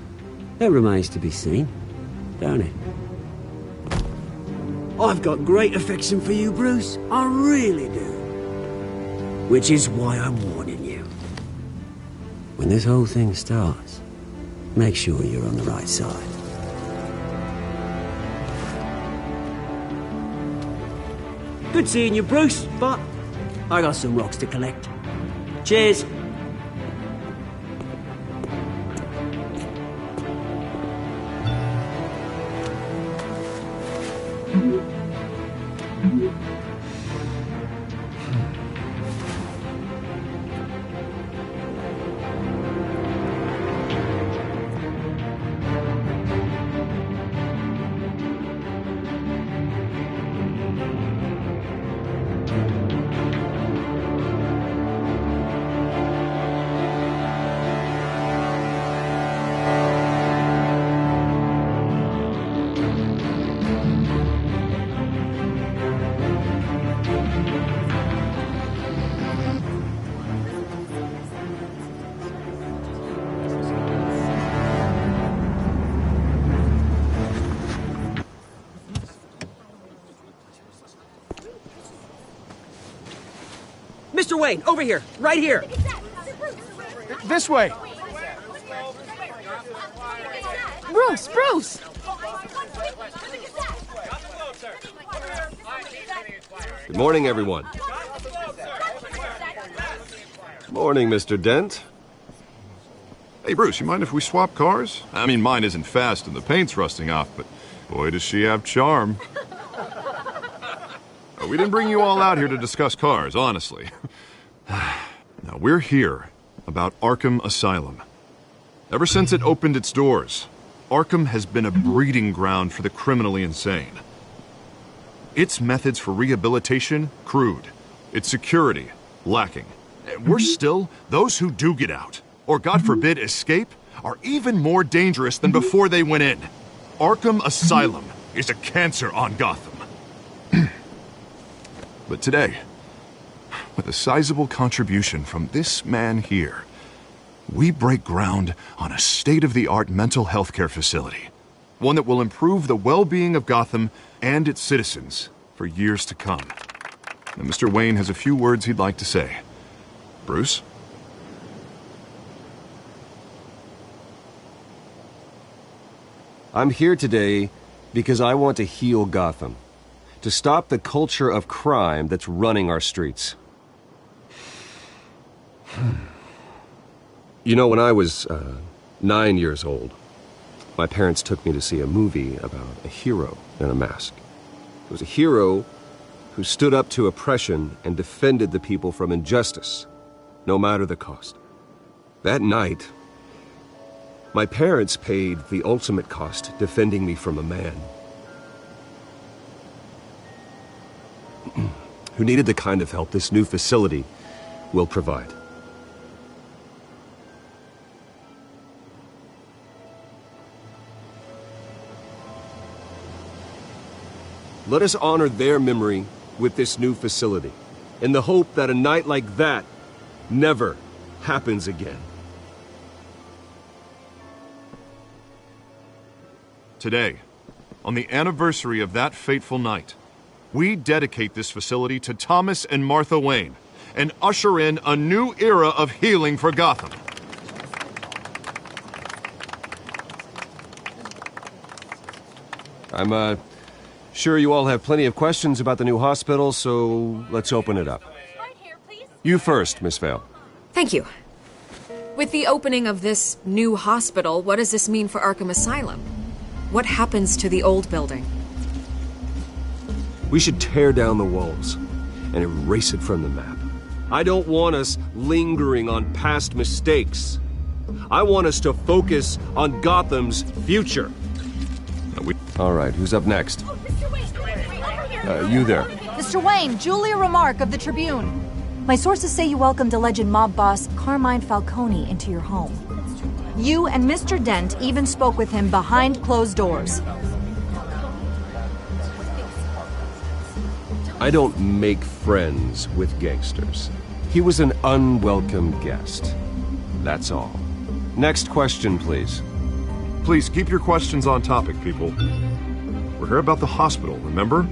Speaker 15: That remains to be seen, don't it? I've got great affection for you, Bruce. I really do. Which is why I'm warning you. When this whole thing starts, make sure you're on the right side. Good seeing you, Bruce, but I got some rocks to collect. Cheers. Mr. Wayne, over here, right here.
Speaker 16: This way.
Speaker 1: Bruce!
Speaker 2: Good morning, everyone. Morning, Mr. Dent.
Speaker 8: Hey, Bruce, you mind if we swap cars? I mean, mine isn't fast and the paint's rusting off, but boy, does she have charm. We didn't bring you all out here to discuss cars, honestly. Now, we're here about Arkham Asylum. Ever since it opened its doors, Arkham has been a breeding ground for the criminally insane. Its methods for rehabilitation, crude. Its security, lacking. And worse still, those who do get out, or God forbid escape, are even more dangerous than before they went in. Arkham Asylum is a cancer on Gotham. But today, with a sizable contribution from this man here, we break ground on a state-of-the-art mental health care facility. One that will improve the well-being of Gotham and its citizens for years to come. Now, Mr. Wayne has a few words he'd like to say. Bruce?
Speaker 2: I'm here today because I want to heal Gotham. To stop the culture of crime that's running our streets. You know, when I was 9 years old, my parents took me to see a movie about a hero in a mask. It was a hero who stood up to oppression and defended the people from injustice, no matter the cost. That night, My parents paid the ultimate cost defending me from a man who needed the kind of help this new facility will provide. Let us honor their memory with this new facility, in the hope that a night like that never happens again.
Speaker 8: Today, on the anniversary of that fateful night, we dedicate this facility to Thomas and Martha Wayne and usher in a new era of healing for Gotham.
Speaker 2: I'm, sure you all have plenty of questions about the new hospital, so let's open it up. You first, Miss Vale.
Speaker 17: Thank you. With the opening of this new hospital, what does this mean for Arkham Asylum? What happens to the old building?
Speaker 2: We should tear down the walls and erase it from the map. I don't want us lingering on past mistakes. I want us to focus on Gotham's future. All right, who's up next? You there.
Speaker 18: Mr. Wayne, Julia Remark of the Tribune. My sources say you welcomed alleged mob boss Carmine Falcone into your home. You and Mr. Dent even spoke with him behind closed doors.
Speaker 2: I don't make friends with gangsters. He was an unwelcome guest. That's all. Next question, please.
Speaker 8: Please keep your questions on topic, people. We're here about the hospital, remember?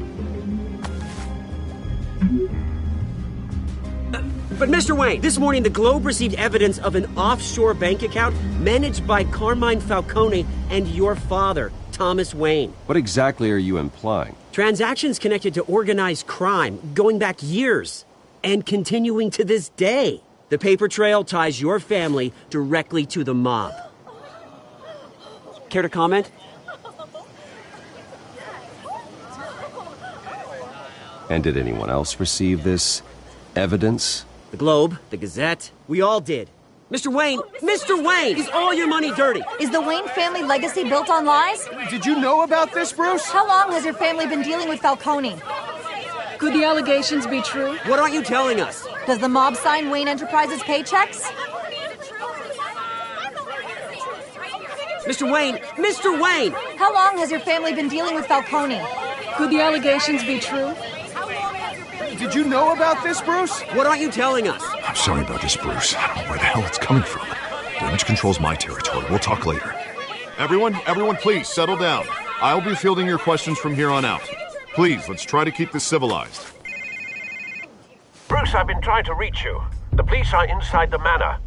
Speaker 15: But Mr. Wayne, this morning the Globe received evidence of an offshore bank account managed by Carmine Falcone and your father, Thomas Wayne.
Speaker 2: What exactly are you implying?
Speaker 15: Transactions connected to organized crime going back years and continuing to this day. The paper trail ties your family directly to the mob. Care to comment?
Speaker 2: And did anyone else receive this evidence?
Speaker 15: The Globe, the Gazette, we all did. Mr. Wayne, Mr. Wayne, is all your money dirty?
Speaker 18: Is the Wayne family legacy built on lies?
Speaker 16: Did you know about this, Bruce?
Speaker 18: How long has your family been dealing with Falcone? Could the allegations be true?
Speaker 15: What aren't you telling us?
Speaker 18: Does the mob sign Wayne Enterprises paychecks?
Speaker 15: Mr. Wayne, Mr. Wayne!
Speaker 18: How long has your family been dealing with Falcone? Could the allegations be true?
Speaker 16: Did you know about this, Bruce?
Speaker 15: What aren't you telling us?
Speaker 8: I'm sorry about this, Bruce. I don't know where the hell it's coming from. Damage control's my territory. We'll talk later. Everyone, please, settle down. I'll be fielding your questions from here on out. Please, let's try to keep this civilized.
Speaker 7: Bruce, I've been trying to reach you. The police are inside the manor.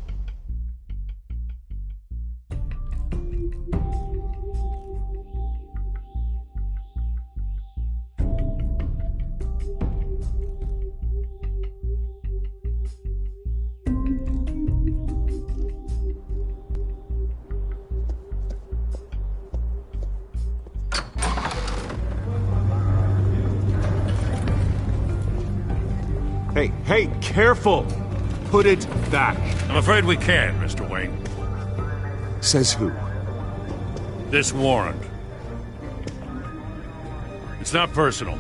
Speaker 2: Hey, careful! Put it back.
Speaker 5: I'm afraid we can't, Mr. Wayne.
Speaker 2: Says who?
Speaker 5: This warrant. It's not personal.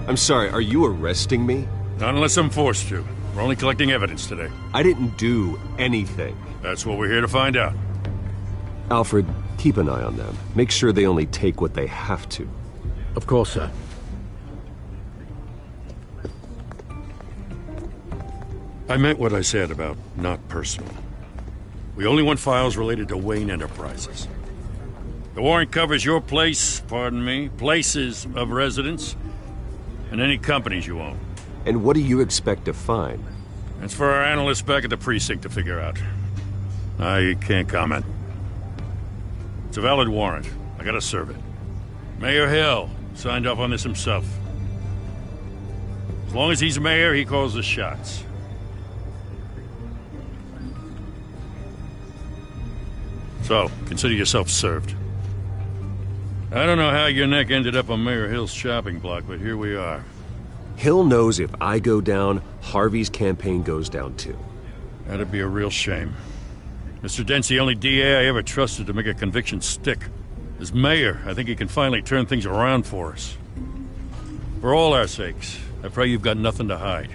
Speaker 2: I'm sorry, are you arresting me?
Speaker 5: Not unless I'm forced to. We're only collecting evidence today.
Speaker 2: I didn't do anything.
Speaker 5: That's what we're here to find out.
Speaker 2: Alfred, keep an eye on them. Make sure they only take what they have to.
Speaker 7: Of course, sir.
Speaker 5: I meant what I said about not personal. We only want files related to Wayne Enterprises. The warrant covers your place, pardon me, places of residence, and any companies you own.
Speaker 2: And what do you expect to find?
Speaker 5: That's for our analysts back at the precinct to figure out. I can't comment. It's a valid warrant. I gotta serve it. Mayor Hill signed off on this himself. As long as he's mayor, he calls the shots. So, consider yourself served. I don't know how your neck ended up on Mayor Hill's shopping block, but here we are.
Speaker 2: Hill knows if I go down, Harvey's campaign goes down too.
Speaker 5: That'd be a real shame.
Speaker 19: Mr. Dent's the only DA I ever trusted to make a conviction stick. As mayor, I think he can finally turn things around for us. For all our sakes, I pray you've got nothing to hide.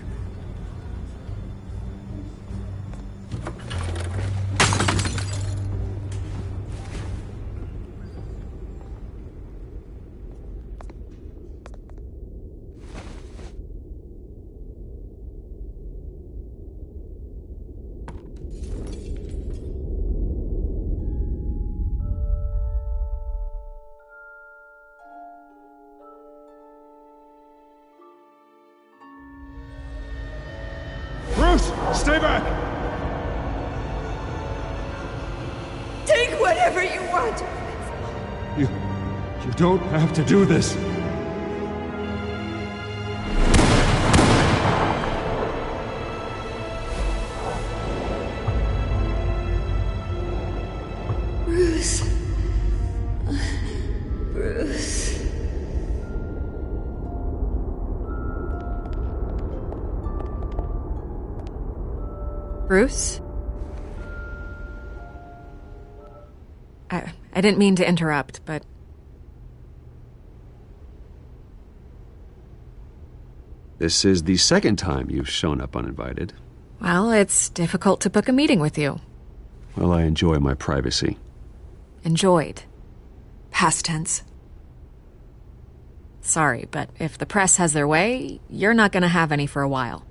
Speaker 20: Stay back!
Speaker 11: Take whatever you want!
Speaker 20: You don't have to do this.
Speaker 11: Bruce. Bruce.
Speaker 17: Bruce? I didn't mean to interrupt, but...
Speaker 2: This is the second time you've shown up uninvited.
Speaker 17: Well, it's difficult to book a meeting with you.
Speaker 2: Well, I enjoy my privacy.
Speaker 17: Enjoyed. Past tense. Sorry, but if the press has their way, you're not gonna have any for a while.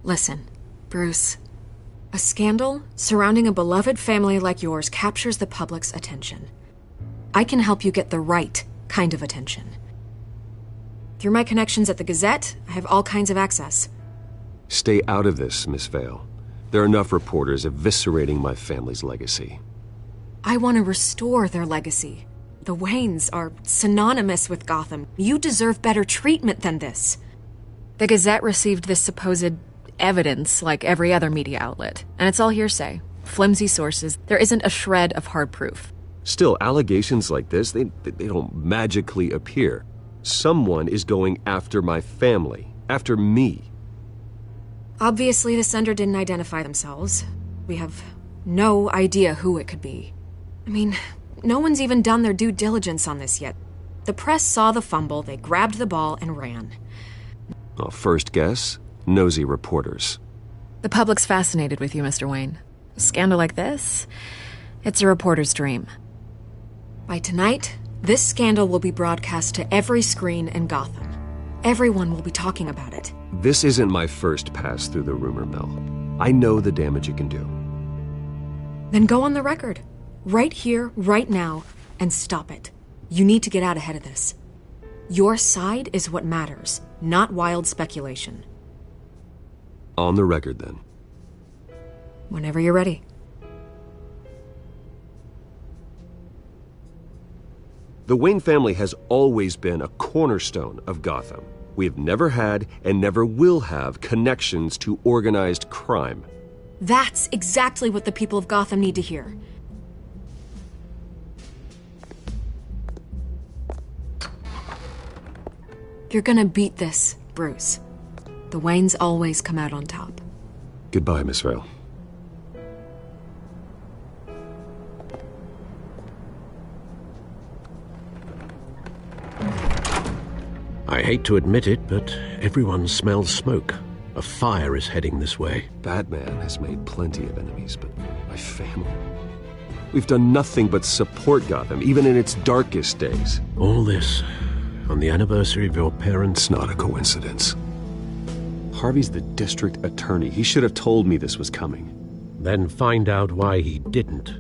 Speaker 17: Listen, Bruce. A scandal surrounding a beloved family like yours captures the public's attention. I can help you get the right kind of attention. Through my connections at the Gazette, I have all kinds of access.
Speaker 2: Stay out of this, Miss Vale. There are enough reporters eviscerating my family's legacy.
Speaker 17: I want to restore their legacy. The Waynes are synonymous with Gotham. You deserve better treatment than this. The Gazette received this supposed evidence like every other media outlet, and it's all hearsay. Flimsy sources. There isn't a shred of hard proof.
Speaker 2: Still, allegations like this, they don't magically appear. Someone is going after my family, after me.
Speaker 17: Obviously, the sender didn't identify themselves. We have no idea who it could be. I mean, no one's even done their due diligence on this yet. The press saw the fumble, they grabbed the ball and ran.
Speaker 2: Well, first guess, nosy reporters.
Speaker 17: The public's fascinated with you, Mr. Wayne. A scandal like this, it's a reporter's dream. By tonight, this scandal will be broadcast to every screen in Gotham. Everyone will be talking about it.
Speaker 2: This isn't my first pass through the rumor mill. I know the damage it can do.
Speaker 17: Then go on the record. Right here, right now, and stop it. You need to get out ahead of this. Your side is what matters, not wild speculation.
Speaker 2: On the record, then.
Speaker 17: Whenever you're ready.
Speaker 2: The Wayne family has always been a cornerstone of Gotham. We have never had and never will have connections to organized crime.
Speaker 17: That's exactly what the people of Gotham need to hear. You're gonna beat this, Bruce. The Waynes always come out on top.
Speaker 2: Goodbye, Miss Vale.
Speaker 7: I hate to admit it, but everyone smells smoke. A fire is heading this way.
Speaker 2: Batman has made plenty of enemies, but my family... We've done nothing but support Gotham, even in its darkest days.
Speaker 7: All this on the anniversary of your parents'...
Speaker 2: It's not a coincidence. Harvey's the district attorney. He should have told me this was coming.
Speaker 7: Then find out why he didn't.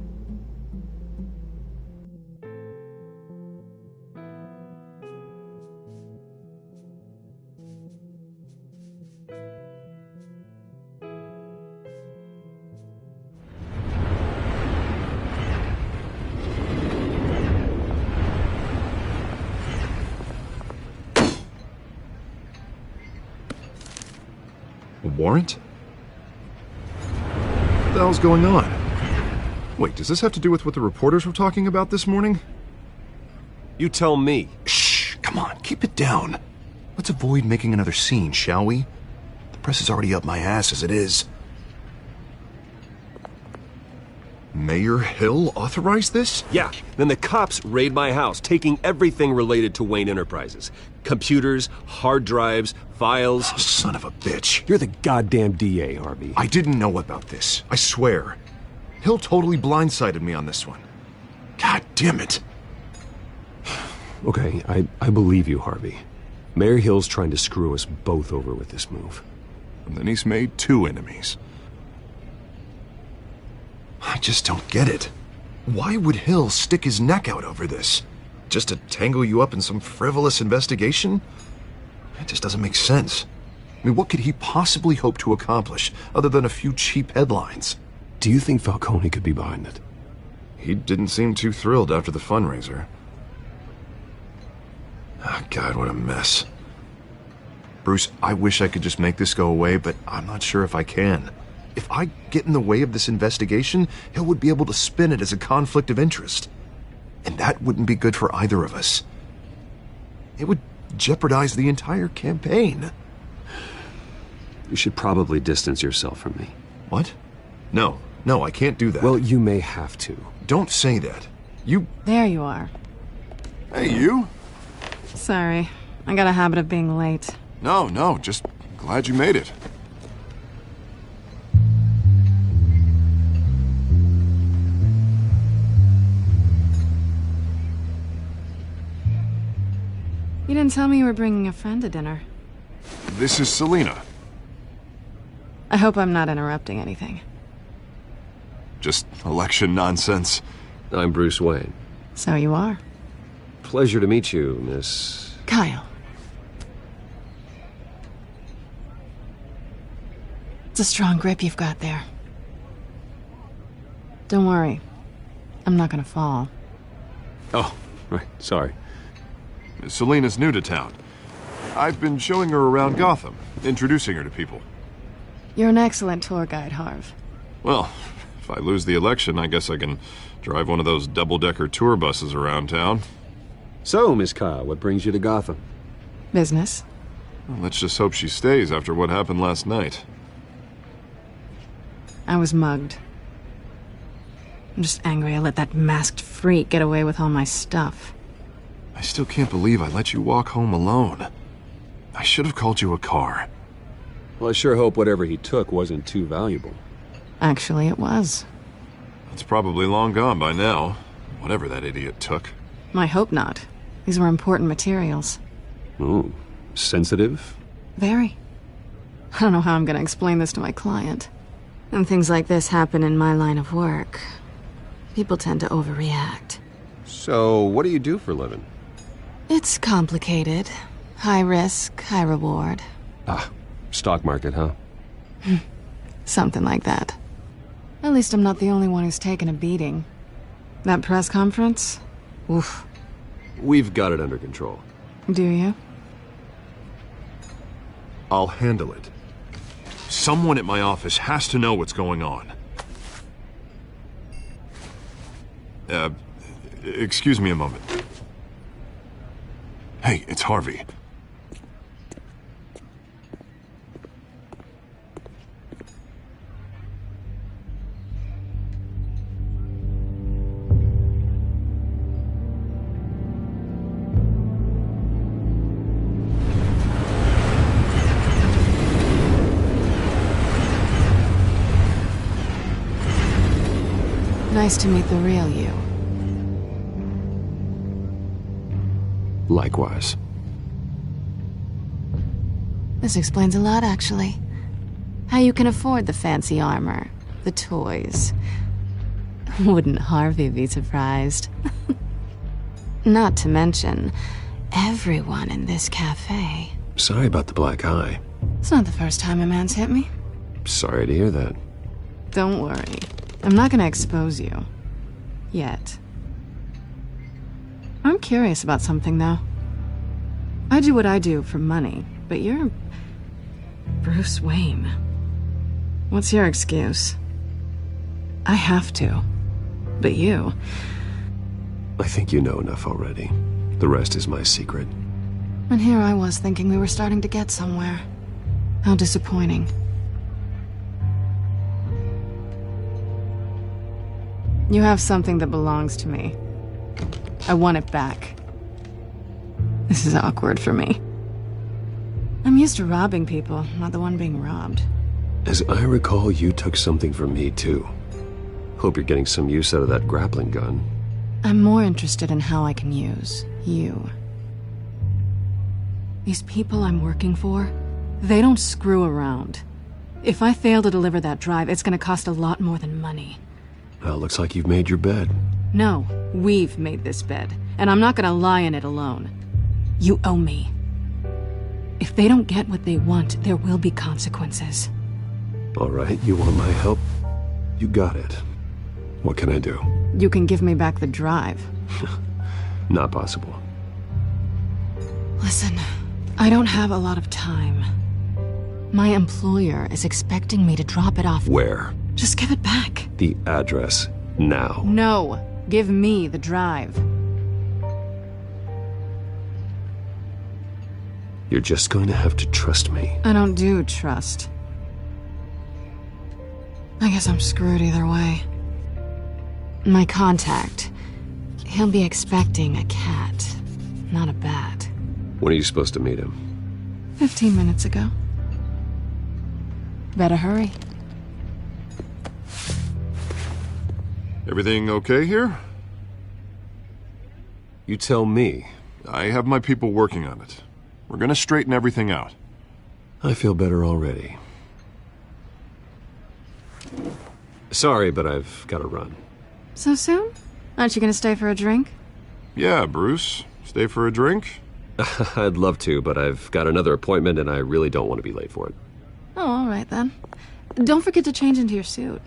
Speaker 8: Warrant? What the hell's going on? Wait, does this have to do with what the reporters were talking about this morning?
Speaker 2: You tell me.
Speaker 8: Shh, come on, keep it down. Let's avoid making another scene, shall we? press is already up my ass as it is. Mayor Hill authorized this?
Speaker 2: Yeah, then the cops raid my house, taking everything related to Wayne Enterprises. Computers, hard drives, files.
Speaker 8: Oh, son of a bitch.
Speaker 2: You're the goddamn DA, Harvey.
Speaker 8: I didn't know about this. I swear. Hill totally blindsided me on this one. God damn it.
Speaker 2: Okay, I believe you, Harvey. Mayor Hill's trying to screw us both over with this move.
Speaker 8: And then he's made 2 enemies. I just don't get it. Why would Hill stick his neck out over this? Just to tangle you up in some frivolous investigation? It just doesn't make sense. I mean, what could he possibly hope to accomplish other than a few cheap headlines?
Speaker 2: Do you think Falcone could be behind it?
Speaker 8: He didn't seem too thrilled after the fundraiser. Oh, God, what a mess. Bruce, I wish I could just make this go away, but I'm not sure if I can. If I get in the way of this investigation, Hill would be able to spin it as a conflict of interest. And that wouldn't be good for either of us. It would jeopardize the entire campaign.
Speaker 2: You should probably distance yourself from me.
Speaker 8: What? No, I can't do that.
Speaker 2: Well, you may have to.
Speaker 8: Don't say that. You...
Speaker 1: There you are.
Speaker 8: Hey, you?
Speaker 1: Sorry. I got a habit of being late.
Speaker 8: No, just glad you made it.
Speaker 1: You didn't tell me you were bringing a friend to dinner.
Speaker 8: This is Selina.
Speaker 1: I hope I'm not interrupting anything.
Speaker 8: Just election nonsense.
Speaker 2: I'm Bruce Wayne.
Speaker 1: So you are.
Speaker 2: Pleasure to meet you, Miss...
Speaker 1: Kyle. It's a strong grip you've got there. Don't worry. I'm not gonna fall.
Speaker 2: Oh, right, sorry.
Speaker 8: Selina's new to town. I've been showing her around Gotham, introducing her to people.
Speaker 1: You're an excellent tour guide, Harv.
Speaker 8: Well, if I lose the election, I guess I can drive one of those double-decker tour buses around town.
Speaker 2: So, Miss Kyle, what brings you to Gotham?
Speaker 1: Business.
Speaker 8: Well, let's just hope she stays after what happened last night.
Speaker 1: I was mugged. I'm just angry I let that masked freak get away with all my stuff.
Speaker 8: I still can't believe I let you walk home alone. I should have called you a car.
Speaker 2: Well, I sure hope whatever he took wasn't too valuable.
Speaker 1: Actually, it was.
Speaker 8: It's probably long gone by now, whatever that idiot took.
Speaker 1: I hope not. These were important materials.
Speaker 2: Ooh, sensitive?
Speaker 1: Very. I don't know how I'm gonna explain this to my client. And things like this happen in my line of work. People tend to overreact.
Speaker 2: So, what do you do for a living?
Speaker 1: It's complicated. High risk, high reward.
Speaker 2: Ah, stock market, huh?
Speaker 1: Something like that. At least I'm not the only one who's taken a beating. That press conference? Oof.
Speaker 2: We've got it under control.
Speaker 1: Do you?
Speaker 8: I'll handle it. Someone at my office has to know what's going on. Excuse me a moment. Hey, it's Harvey.
Speaker 1: Nice to meet the real you.
Speaker 2: Likewise.
Speaker 1: This explains a lot, actually. How you can afford the fancy armor, the toys. Wouldn't Harvey be surprised? Not to mention, everyone in this cafe.
Speaker 2: Sorry about the black eye.
Speaker 1: It's not the first time a man's hit me.
Speaker 2: Sorry to hear that.
Speaker 1: Don't worry. I'm not gonna expose you. Yet. I'm curious about something, though. I do what I do for money, but you're... Bruce Wayne. What's your excuse? I have to. But you...
Speaker 2: I think you know enough already. The rest is my secret.
Speaker 1: And here I was thinking we were starting to get somewhere. How disappointing. You have something that belongs to me. I want it back. This is awkward for me. I'm used to robbing people, not the one being robbed.
Speaker 2: As I recall, you took something from me, too. Hope you're getting some use out of that grappling gun.
Speaker 1: I'm more interested in how I can use you. These people I'm working for, they don't screw around. If I fail to deliver that drive, it's gonna cost a lot more than money.
Speaker 2: Well, looks like you've made your bed.
Speaker 1: No, we've made this bed, and I'm not gonna lie in it alone. You owe me. If they don't get what they want, there will be consequences.
Speaker 2: All right, you want my help? You got it. What can I do?
Speaker 1: You can give me back the drive.
Speaker 2: Not possible.
Speaker 1: Listen, I don't have a lot of time. My employer is expecting me to drop it off.
Speaker 2: Where?
Speaker 1: Just give it back.
Speaker 2: The address, now.
Speaker 1: No, give me the drive.
Speaker 2: You're just going to have to trust me.
Speaker 1: I don't do trust. I guess I'm screwed either way. My contact, he'll be expecting a cat, not a bat.
Speaker 2: When are you supposed to meet him?
Speaker 1: 15 minutes ago. Better hurry.
Speaker 8: Everything okay here?
Speaker 2: You tell me.
Speaker 8: I have my people working on it. We're gonna straighten everything out.
Speaker 2: I feel better already. Sorry, but I've got to run.
Speaker 1: So soon? Aren't you gonna stay for a drink?
Speaker 8: Yeah, Bruce. Stay for a drink?
Speaker 2: I'd love to, but I've got another appointment and I really don't want to be late for it.
Speaker 1: Oh, all right then. Don't forget to change into your suit.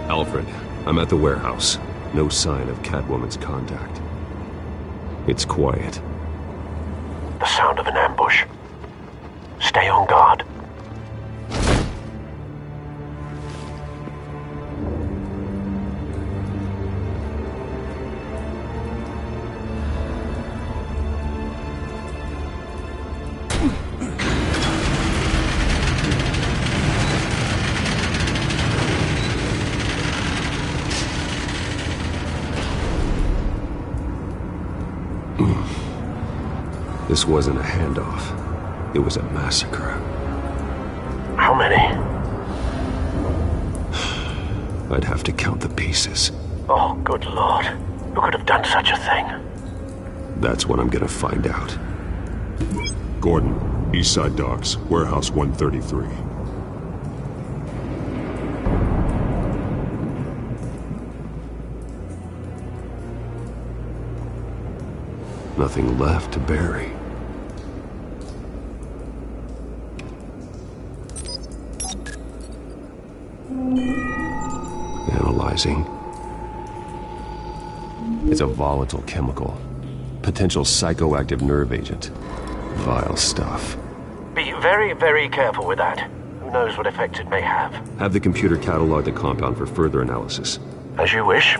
Speaker 2: Alfred, I'm at the warehouse. No sign of Catwoman's contact. It's quiet.
Speaker 7: The sound of an ambush. Stay on guard.
Speaker 2: This wasn't a handoff. It was a massacre.
Speaker 7: How many?
Speaker 2: I'd have to count the pieces.
Speaker 7: Oh, good Lord. Who could have done such a thing?
Speaker 2: That's what I'm gonna find out.
Speaker 4: Gordon, Eastside Docks, Warehouse 133.
Speaker 2: Nothing left to bury. Analyzing. It's a volatile chemical. Potential psychoactive nerve agent. Vile stuff.
Speaker 7: Be very, very careful with that. Who knows what effect it may have.
Speaker 2: Have the computer catalog the compound for further analysis.
Speaker 7: As you wish.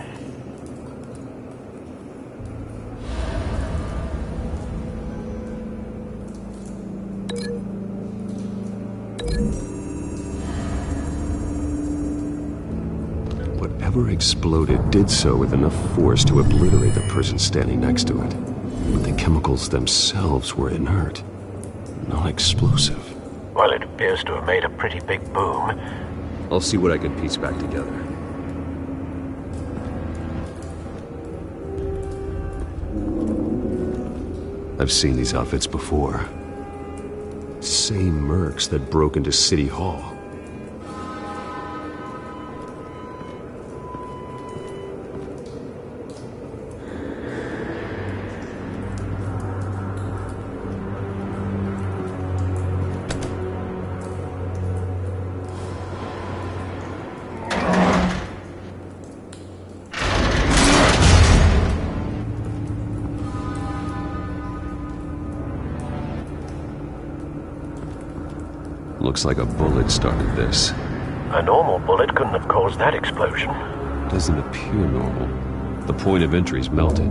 Speaker 2: Whatever exploded did so with enough force to obliterate the person standing next to it. But the chemicals themselves were inert, not explosive.
Speaker 7: Well, it appears to have made a pretty big boom.
Speaker 2: I'll see what I can piece back together. I've seen these outfits before. Same mercs that broke into City Hall. Looks like a bullet started this.
Speaker 7: A normal bullet couldn't have caused that explosion.
Speaker 2: Doesn't appear normal. The point of entry's melted.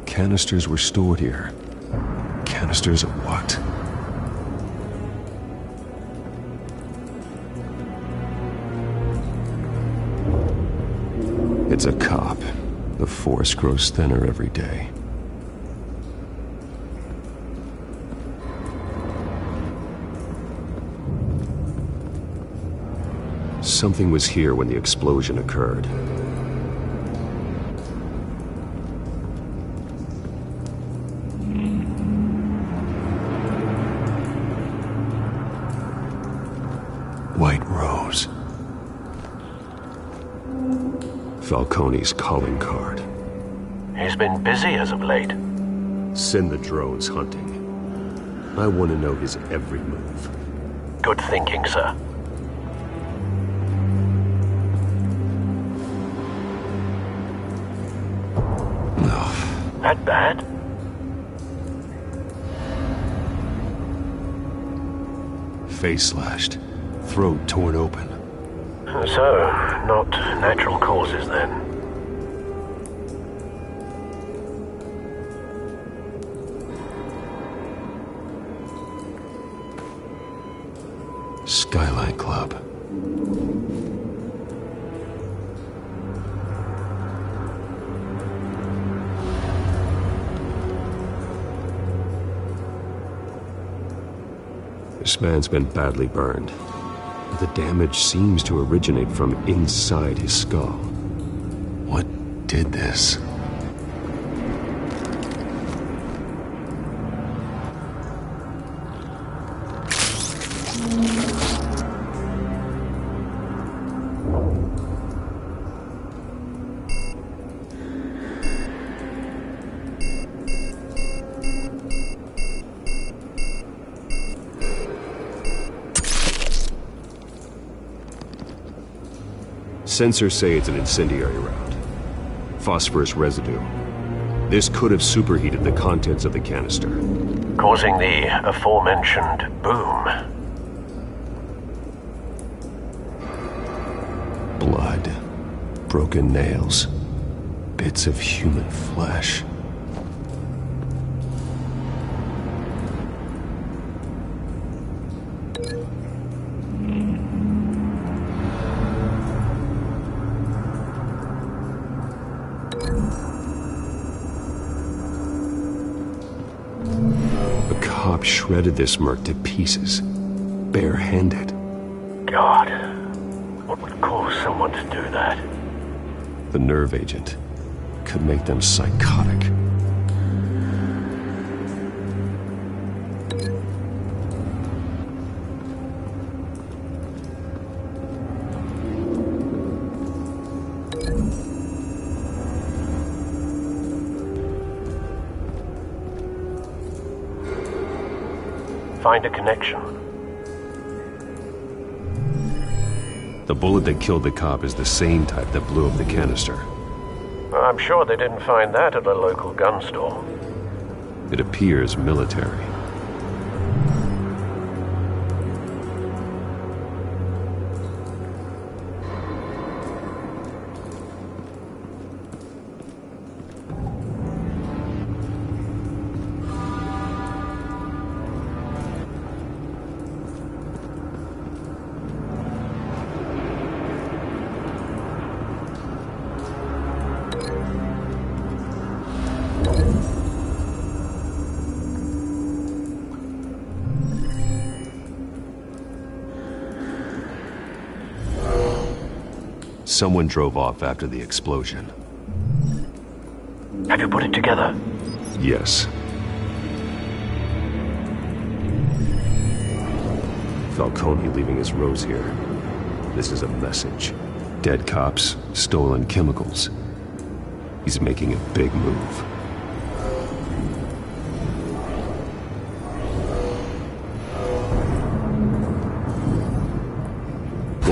Speaker 2: Canisters were stored here. Canisters of what? It's a cop. The force grows thinner every day. Something was here when the explosion occurred. White Rose. Falcone's calling card.
Speaker 7: He's been busy as of late.
Speaker 2: Send the drones hunting. I want to know his every move.
Speaker 7: Good thinking, sir. That bad?
Speaker 2: Face slashed. Throat torn open.
Speaker 7: So, not natural causes then.
Speaker 2: Skyline Club. This man's been badly burned. The damage seems to originate from inside his skull. What did this? Sensors say it's an incendiary round. Phosphorus residue. This could have superheated the contents of the canister,
Speaker 7: causing the aforementioned boom.
Speaker 2: Blood. Broken nails. Bits of human flesh. Shredded this merc to pieces, barehanded.
Speaker 7: God, what would cause someone to do that?
Speaker 2: The nerve agent could make them psychotic.
Speaker 7: Find a connection.
Speaker 2: The bullet that killed the cop is the same type that blew up the canister.
Speaker 7: I'm sure they didn't find that at a local gun store.
Speaker 2: It appears military. Someone drove off after the explosion.
Speaker 7: Have you put it together?
Speaker 2: Yes. Falcone leaving his rose here. This is a message. Dead cops, stolen chemicals. He's making a big move.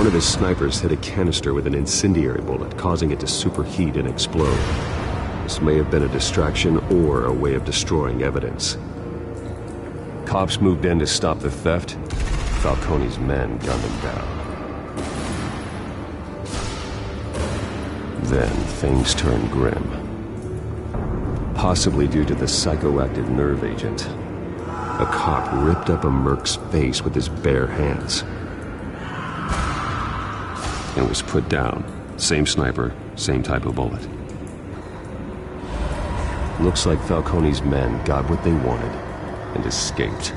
Speaker 2: one of his snipers hit a canister with an incendiary bullet, causing it to superheat and explode. This may have been a distraction or a way of destroying evidence. Cops moved in to stop the theft. Falcone's men gunned him down. Then things turned grim. Possibly due to the psychoactive nerve agent. A cop ripped up a merc's face with his bare hands. And was put down. Same sniper, same type of bullet. Looks like Falcone's men got what they wanted and escaped.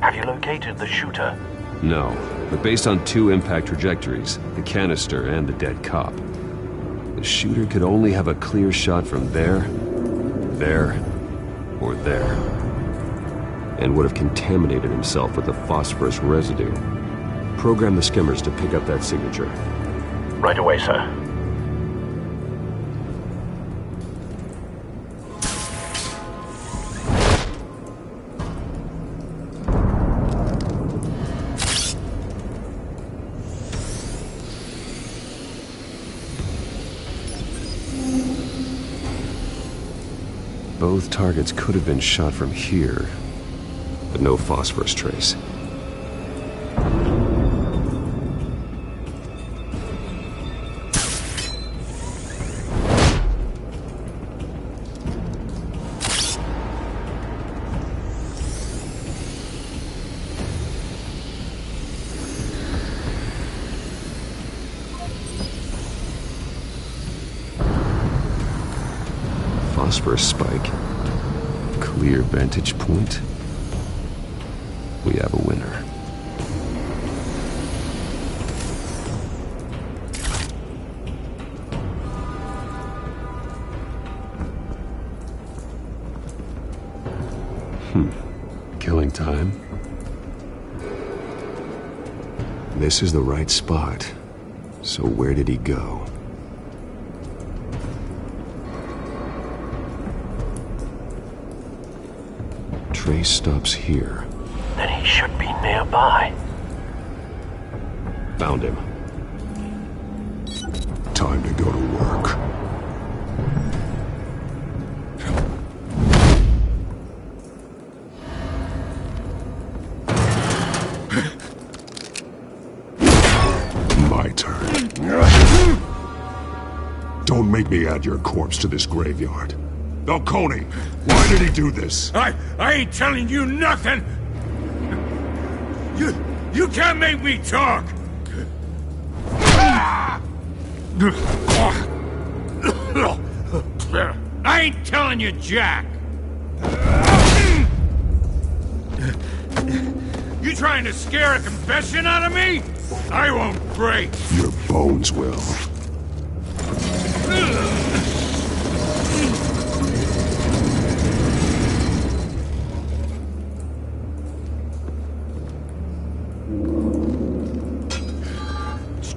Speaker 21: Have you located the shooter?
Speaker 2: No, but based on 2 impact trajectories, the canister and the dead cop, the shooter could only have a clear shot from there, or there, and would have contaminated himself with the phosphorus residue. Program the skimmers to pick up that signature.
Speaker 21: Right away, sir.
Speaker 2: Both targets could have been shot from here, but no phosphorus trace. Phosphorus spike. Clear vantage point. We have a winner. Killing time. This is the right spot. So where did he go? Trace stops here.
Speaker 21: Then he should be nearby.
Speaker 2: Found him.
Speaker 4: Time to go to work. My turn. Don't make me add your corpse to this graveyard. Falcone, why did he do this?
Speaker 12: I ain't telling you nothing! You can't make me talk! I ain't telling you jack! You trying to scare a confession out of me? I won't break!
Speaker 4: Your bones will.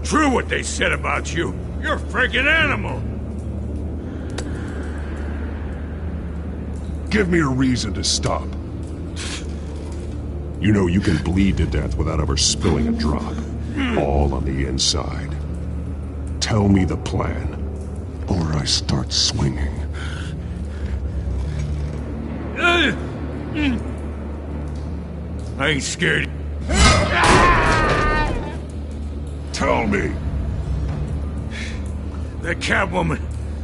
Speaker 12: True what they said about you. You're a freaking animal.
Speaker 4: Give me a reason to stop. You know you can bleed to death without ever spilling a drop. All on the inside. Tell me the plan, or I start swinging.
Speaker 12: I ain't scared.
Speaker 4: Tell me!
Speaker 12: The Catwoman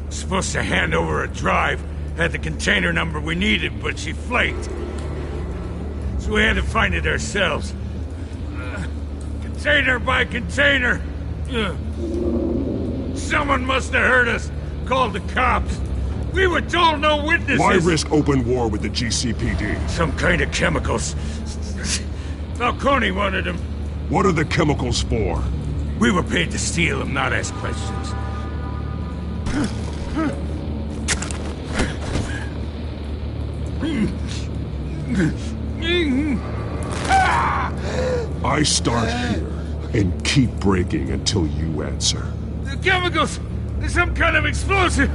Speaker 12: was supposed to hand over a drive, had the container number we needed, but she flaked. So we had to find it ourselves. Container by container. Someone must have heard us, called the cops. We were told no witnesses.
Speaker 4: Why risk open war with the GCPD?
Speaker 12: Some kind of chemicals. Falcone wanted them.
Speaker 4: What are the chemicals for?
Speaker 12: We were paid to steal them, not ask questions.
Speaker 4: I start here and keep breaking until you answer.
Speaker 12: The chemicals! There's some kind of explosive!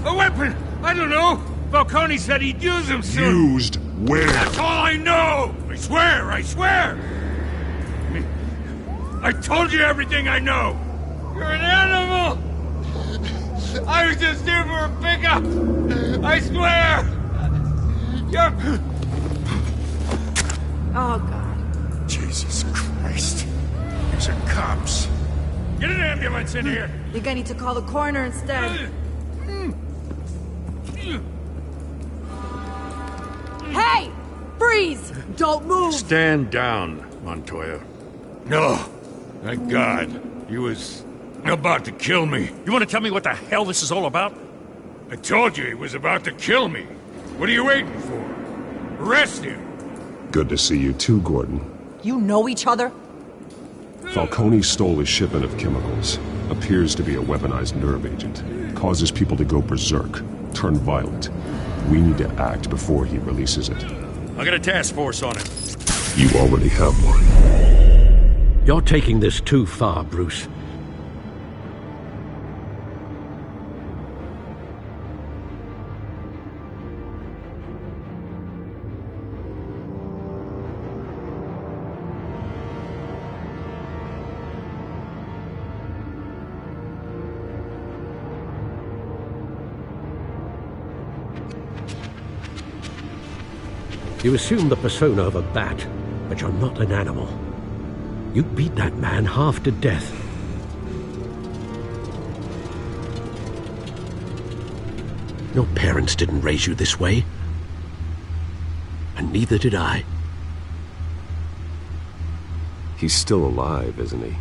Speaker 12: A weapon! I don't know! Falcone said he'd use them soon!
Speaker 4: Used where?
Speaker 12: That's all I know! I swear!
Speaker 5: I told you everything I know! You're an animal! I was just here for a pickup! I swear! You're...
Speaker 18: Oh, God.
Speaker 12: Jesus Christ. These are cops.
Speaker 5: Get an ambulance in here!
Speaker 18: You're gonna need to call the coroner instead. Hey! Freeze! Don't move!
Speaker 19: Stand down, Montoya.
Speaker 5: No. Thank God. He was about to kill me.
Speaker 19: You want to tell me what the hell this is all about?
Speaker 5: I told you he was about to kill me. What are you waiting for? Arrest him!
Speaker 4: Good to see you too, Gordon.
Speaker 18: You know each other?
Speaker 4: Falcone stole a shipment of chemicals. Appears to be a weaponized nerve agent. Causes people to go berserk, turn violent. We need to act before he releases it.
Speaker 19: I got a task force on him.
Speaker 4: You already have one.
Speaker 7: You're taking this too far, Bruce. You assume the persona of a bat, but you're not an animal. You beat that man half to death. Your parents didn't raise you this way. And neither did I.
Speaker 2: He's still alive, isn't he?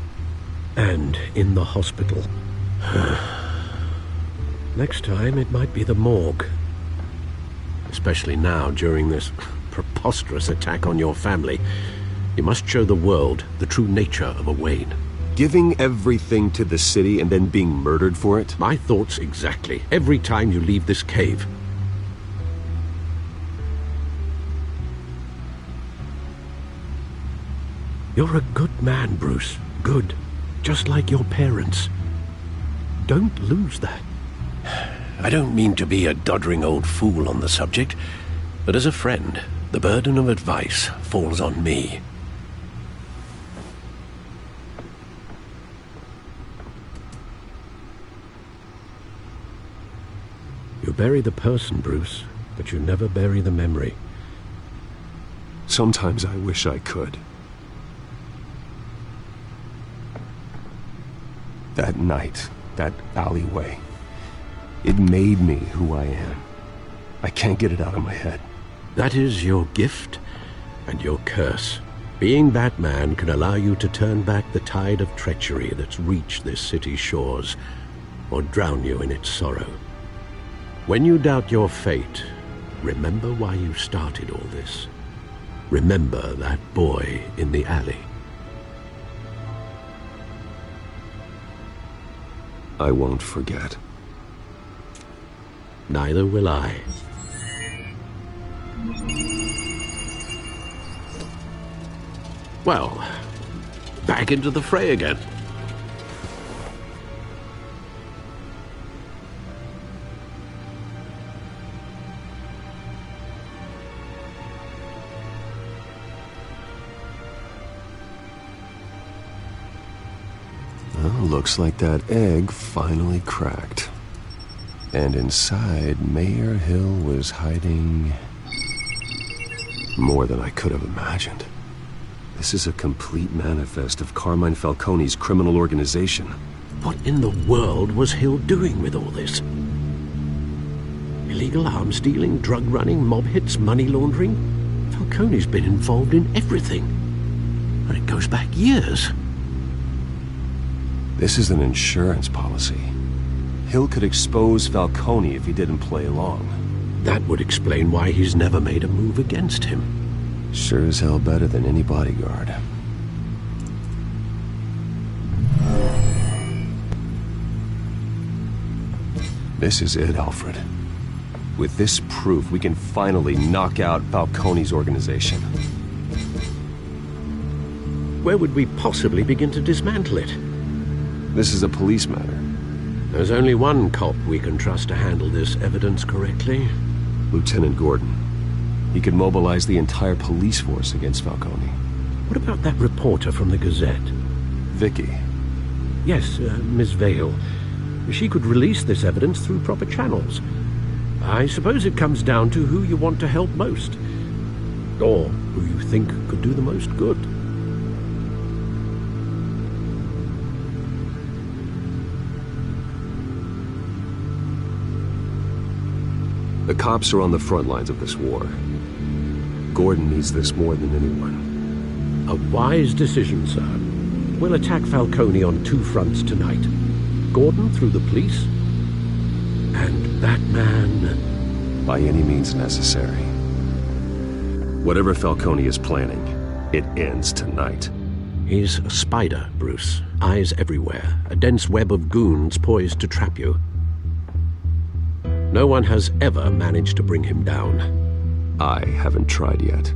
Speaker 7: And in the hospital. Next time, it might be the morgue. Especially now, during this preposterous attack on your family. You must show the world the true nature of a Wayne.
Speaker 2: Giving everything to the city and then being murdered for it?
Speaker 7: My thoughts exactly. Every time you leave this cave. You're a good man, Bruce. Good. Just like your parents. Don't lose that. I don't mean to be a doddering old fool on the subject, but as a friend, the burden of advice falls on me. You bury the person, Bruce, but you never bury the memory.
Speaker 2: Sometimes I wish I could. That night, that alleyway, it made me who I am. I can't get it out of my head.
Speaker 7: That is your gift and your curse. Being Batman can allow you to turn back the tide of treachery that's reached this city's shores, or drown you in its sorrow. When you doubt your fate, remember why you started all this. Remember that boy in the alley.
Speaker 2: I won't forget.
Speaker 7: Neither will I. Well, back into the fray again.
Speaker 2: Well, looks like that egg finally cracked. And inside, Mayor Hill was hiding more than I could have imagined. This is a complete manifest of Carmine Falcone's criminal organization.
Speaker 7: What in the world was Hill doing with all this? Illegal arms dealing, drug running, mob hits, money laundering? Falcone's been involved in everything. And it goes back years.
Speaker 2: This is an insurance policy. Hill could expose Falcone if he didn't play along.
Speaker 7: That would explain why he's never made a move against him.
Speaker 2: Sure as hell better than any bodyguard. This is it, Alfred. With this proof, we can finally knock out Falcone's organization.
Speaker 7: Where would we possibly begin to dismantle it?
Speaker 2: This is a police matter.
Speaker 7: There's only one cop we can trust to handle this evidence correctly.
Speaker 2: Lieutenant Gordon. He could mobilize the entire police force against Falcone.
Speaker 7: What about that reporter from the Gazette?
Speaker 2: Vicky?
Speaker 7: Yes, Miss Vale. She could release this evidence through proper channels. I suppose it comes down to who you want to help most. Or who you think could do the most good.
Speaker 2: The cops are on the front lines of this war. Gordon needs this more than anyone.
Speaker 7: A wise decision, sir. We'll attack Falcone on 2 fronts tonight. Gordon through the police, and that man...
Speaker 2: By any means necessary. Whatever Falcone is planning, it ends tonight.
Speaker 7: He's a spider, Bruce. Eyes everywhere. A dense web of goons poised to trap you. No one has ever managed to bring him down.
Speaker 2: I haven't tried yet.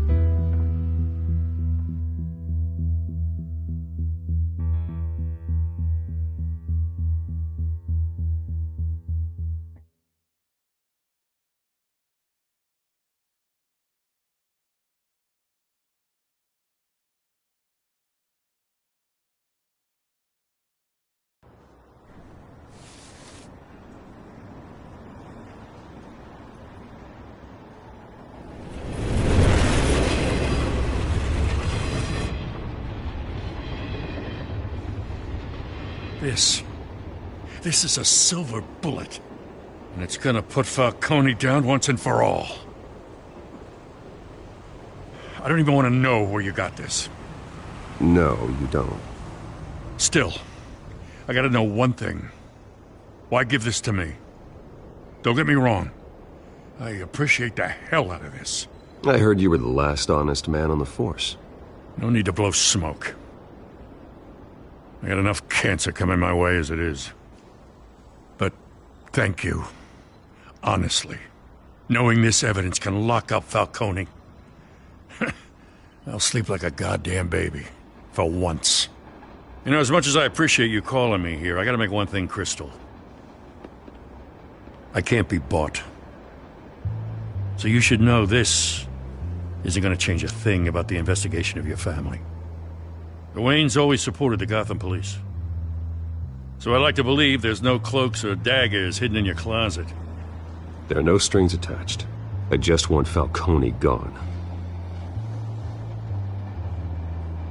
Speaker 19: This is a silver bullet. And it's gonna put Falcone down once and for all. I don't even want to know where you got this.
Speaker 2: No, you don't.
Speaker 19: Still, I gotta know one thing. Why give this to me? Don't get me wrong. I appreciate the hell out of this.
Speaker 2: I heard you were the last honest man on the force.
Speaker 19: No need to blow smoke. I got enough cancer coming my way as it is. But thank you. Honestly. Knowing this evidence can lock up Falcone. I'll sleep like a goddamn baby. For once. You know, as much as I appreciate you calling me here, I gotta make one thing crystal. I can't be bought. So you should know this isn't gonna change a thing about the investigation of your family. The Waynes always supported the Gotham police. So I like to believe there's no cloaks or daggers hidden in your closet.
Speaker 2: There are no strings attached. I just want Falcone gone.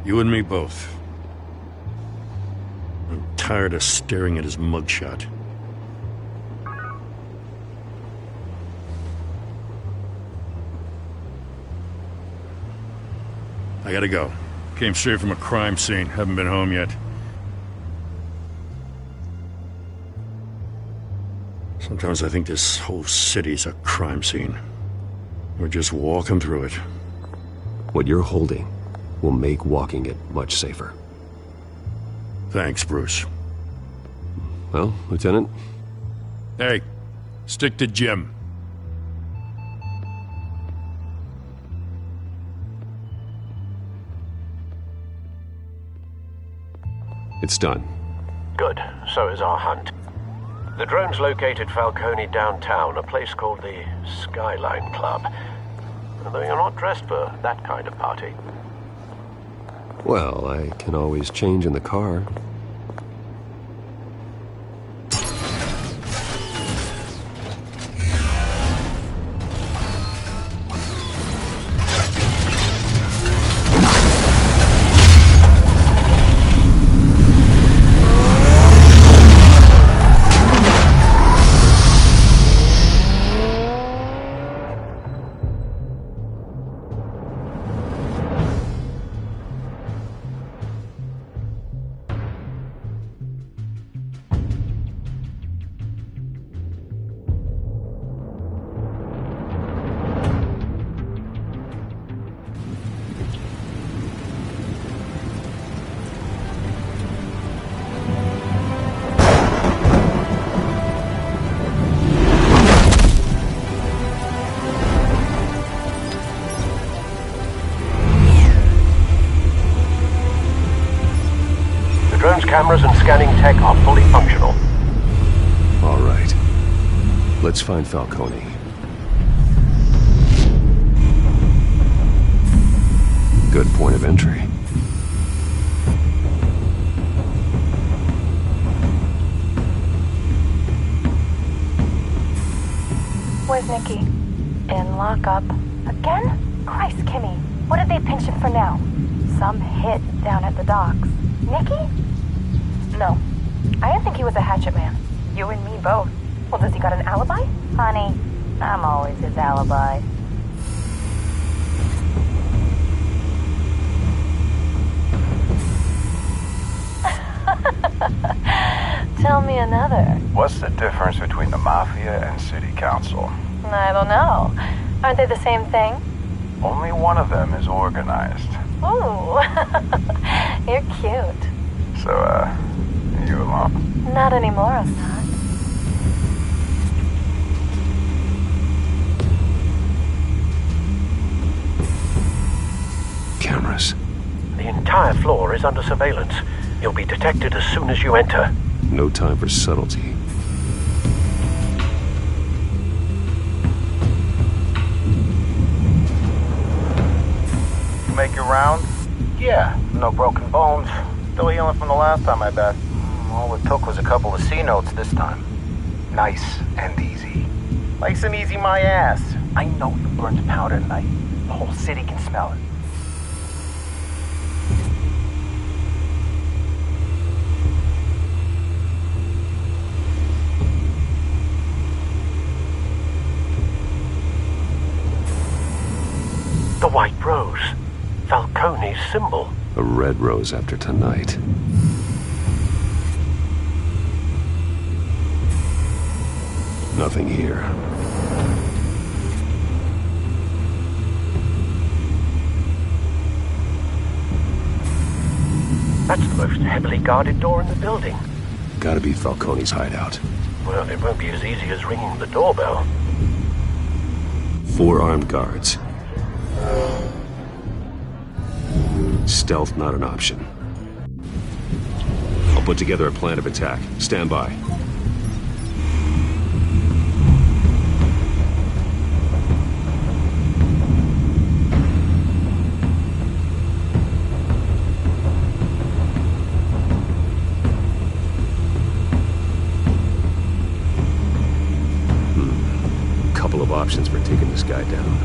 Speaker 19: You and me both. I'm tired of staring at his mugshot. I gotta go. Came straight from a crime scene. Haven't been home yet. Sometimes I think this whole city's a crime scene. We're just walking through it.
Speaker 2: What you're holding will make walking it much safer.
Speaker 19: Thanks, Bruce.
Speaker 2: Well, Lieutenant?
Speaker 19: Hey, stick to Jim.
Speaker 2: It's done.
Speaker 7: Good. So is our hunt. The drones located Falcone downtown, a place called the Skyline Club. Although you're not dressed for that kind of party.
Speaker 2: Well, I can always change in the car.
Speaker 7: Cameras and scanning tech are fully functional.
Speaker 2: All right. Let's find Falcone. Good point of entry.
Speaker 6: Where's Nikki? In lockup. Again? Christ, Kimmy. What did they pinch him for now? Some hit down at the docks. Nikki? No. I didn't think he was a hatchet man. You and me both. Well, does he got an alibi? Honey, I'm always his alibi. Tell me another.
Speaker 22: What's the difference between the Mafia and City Council?
Speaker 6: I don't know. Aren't they the same thing?
Speaker 22: Only one of them is organized.
Speaker 6: Ooh. You're cute.
Speaker 22: So, you alone?
Speaker 6: Not anymore, I'm not.
Speaker 2: Cameras.
Speaker 7: The entire floor is under surveillance. You'll be detected as soon as you enter.
Speaker 2: No time for subtlety.
Speaker 22: Make your rounds?
Speaker 23: Yeah, no broken bones. Still healing from the last time, I bet. All it took was a couple of C notes this time.
Speaker 22: Nice and easy.
Speaker 23: Nice and easy my ass. I know you burned powder tonight. The whole city can smell it.
Speaker 7: The white rose. Falcone's symbol.
Speaker 2: A red rose after tonight. Nothing here.
Speaker 7: That's the most heavily guarded door in the building.
Speaker 2: Gotta be Falcone's hideout.
Speaker 7: Well, it won't be as easy as ringing the doorbell.
Speaker 2: 4 armed guards. Stealth not an option. I'll put together a plan of attack. Stand by. Couple of options for taking this guy down.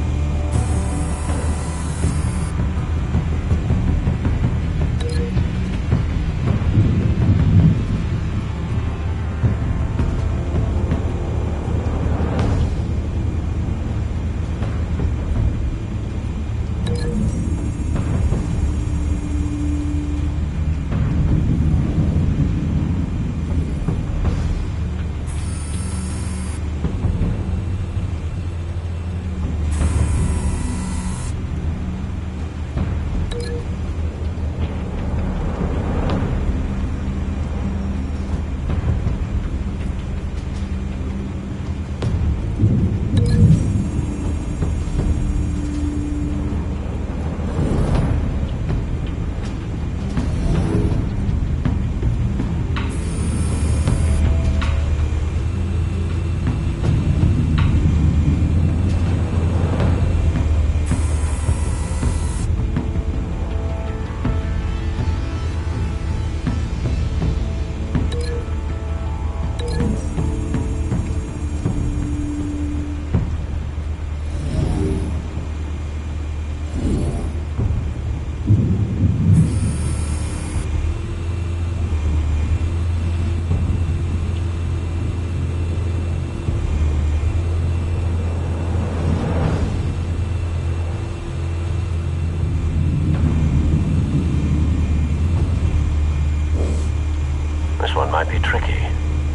Speaker 7: This one might be tricky.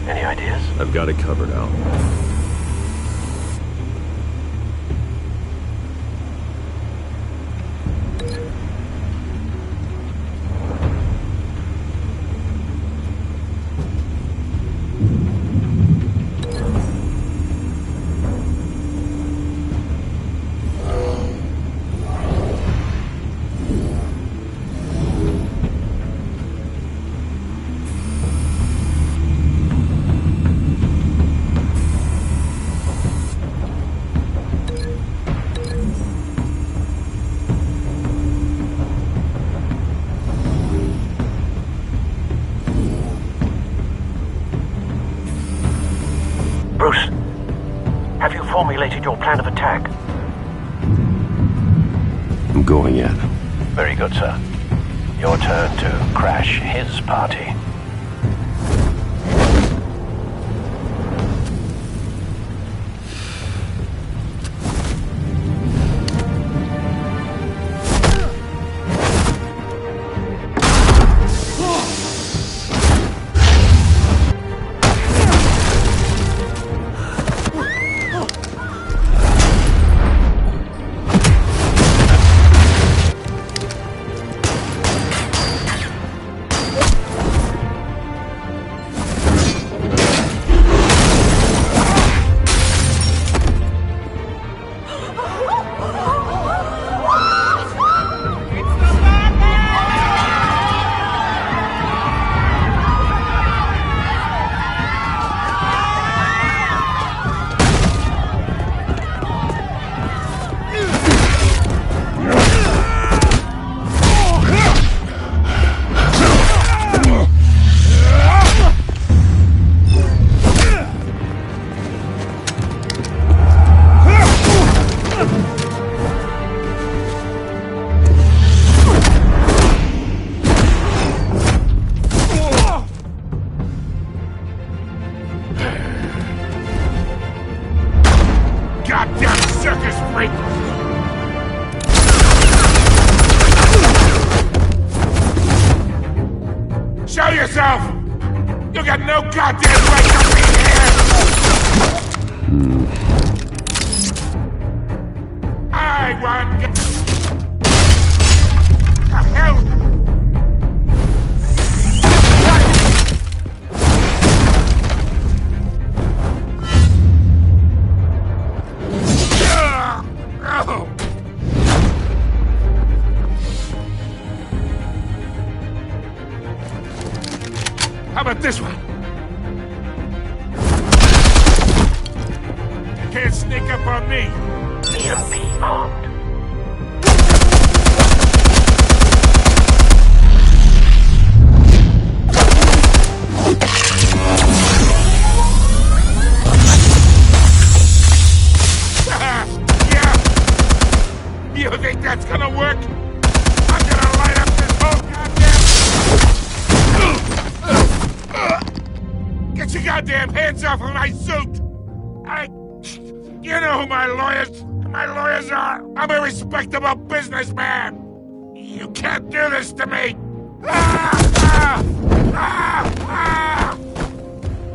Speaker 7: Any ideas?
Speaker 2: I've got it covered, Al.
Speaker 21: formulated your plan of attack?
Speaker 2: I'm going in.
Speaker 21: Very good, sir. Your turn to crash his party.
Speaker 12: Show yourself! You got no goddamn right to be here! I want... The hell? How about this one? You can't sneak up on me.
Speaker 21: EMP armed.
Speaker 12: Yeah. You think that's gonna work? I'm gonna light up this whole goddamn... Get your goddamn hands off of my suit! You know who my lawyers are! I'm a respectable businessman! You can't do this to me!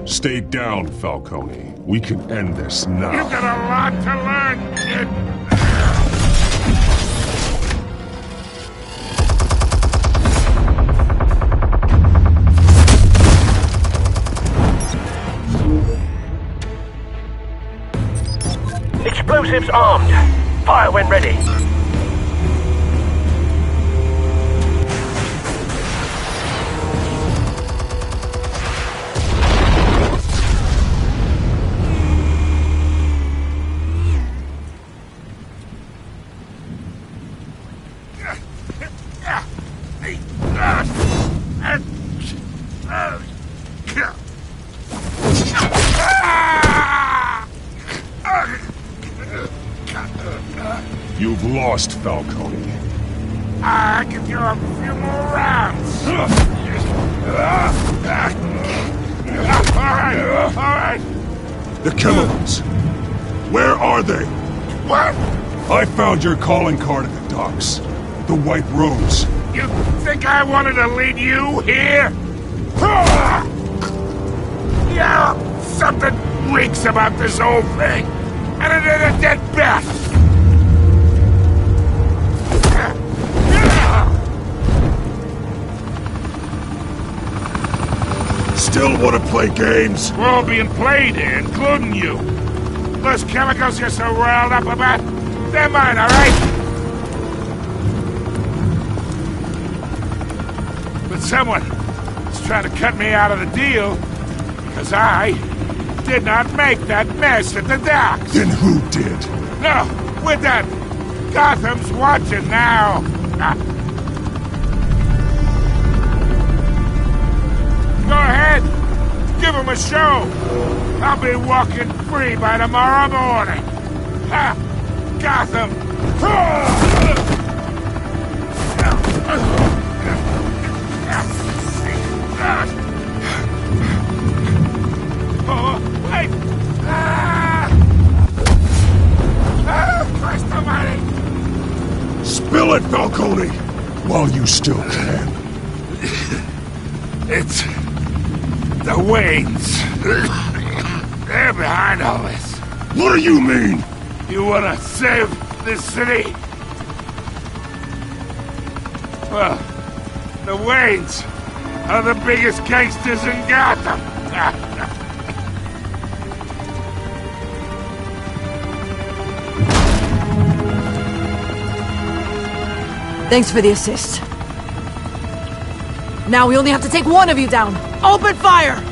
Speaker 4: Stay down, Falcone. We can end this now.
Speaker 12: You've got a lot to learn, kid!
Speaker 21: Explosives armed. Fire when ready.
Speaker 4: You've lost, Falcone.
Speaker 12: I can do a few more rounds. All right.
Speaker 4: The chemicals. Where are they?
Speaker 12: What?
Speaker 4: I found your calling card at the docks. The White Rose.
Speaker 12: You think I wanted to lead you here? Yeah, something reeks about this whole thing. And it is a dead bat.
Speaker 4: Still want to play games?
Speaker 12: We're all being played here, including you. Those chemicals you're so riled up about, they're mine, all right? But someone is trying to cut me out of the deal because I did not make that mess at the docks.
Speaker 4: Then who did?
Speaker 12: No, we're done. Gotham's watching now. Go ahead. Give him a show! I'll be walking free by tomorrow morning! Ha! Gotham! Oh, wait! Christ almighty!
Speaker 4: Spill it, Falcone! While you still can.
Speaker 12: It's... the Waynes. They're behind all this.
Speaker 4: What do you mean?
Speaker 12: You wanna save this city? Well, the Waynes are the biggest gangsters in Gotham.
Speaker 18: Thanks for the assist. Now we only have to take one of you down. Open fire!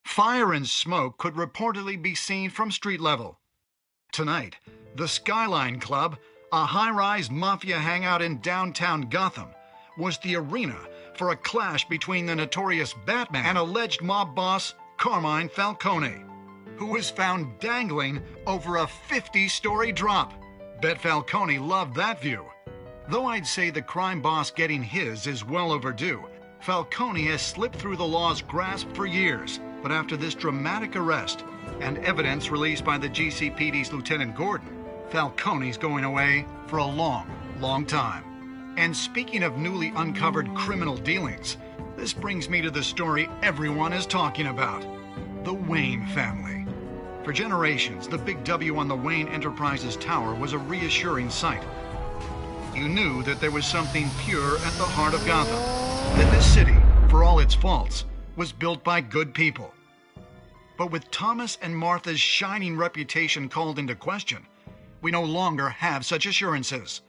Speaker 13: Fire and smoke could reportedly be seen from street level. Tonight, the Skyline Club, a high-rise mafia hangout in downtown Gotham, was the arena for a clash between the notorious Batman and alleged mob boss Carmine Falcone, who was found dangling over a 50-story drop. Bet Falcone loved that view. Though I'd say the crime boss getting his is well overdue, Falcone has slipped through the law's grasp for years. But after this dramatic arrest and evidence released by the GCPD's Lieutenant Gordon, Falcone's going away for a long, long time. And speaking of newly uncovered criminal dealings, this brings me to the story everyone is talking about: the Wayne family. For generations, the big W on the Wayne Enterprises Tower was a reassuring sight. You knew that there was something pure at the heart of Gotham, that this city, for all its faults, was built by good people. But with Thomas and Martha's shining reputation called into question, we no longer have such assurances.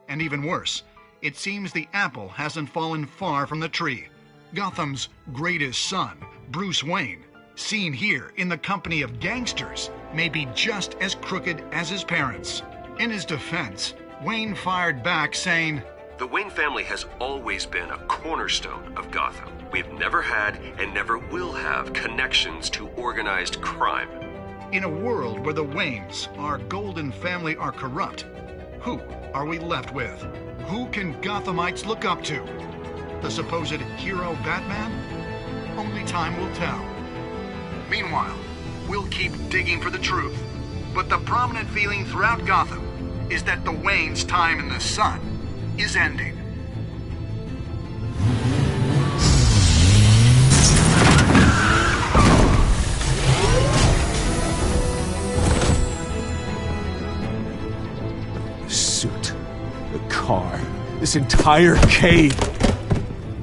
Speaker 13: And even worse, it seems the apple hasn't fallen far from the tree. Gotham's greatest son, Bruce Wayne, seen here in the company of gangsters, may be just as crooked as his parents. In his defense, Wayne fired back saying,
Speaker 2: "The Wayne family has always been a cornerstone of Gotham. We've never had and never will have connections to organized crime."
Speaker 13: In a world where the Waynes, our golden family, are corrupt, who are we left with? Who can Gothamites look up to? The supposed hero Batman? Only time will tell. Meanwhile, we'll keep digging for the truth. But the prominent feeling throughout Gotham is that the Waynes' time in the sun is ending.
Speaker 20: The suit, the car, this entire cave.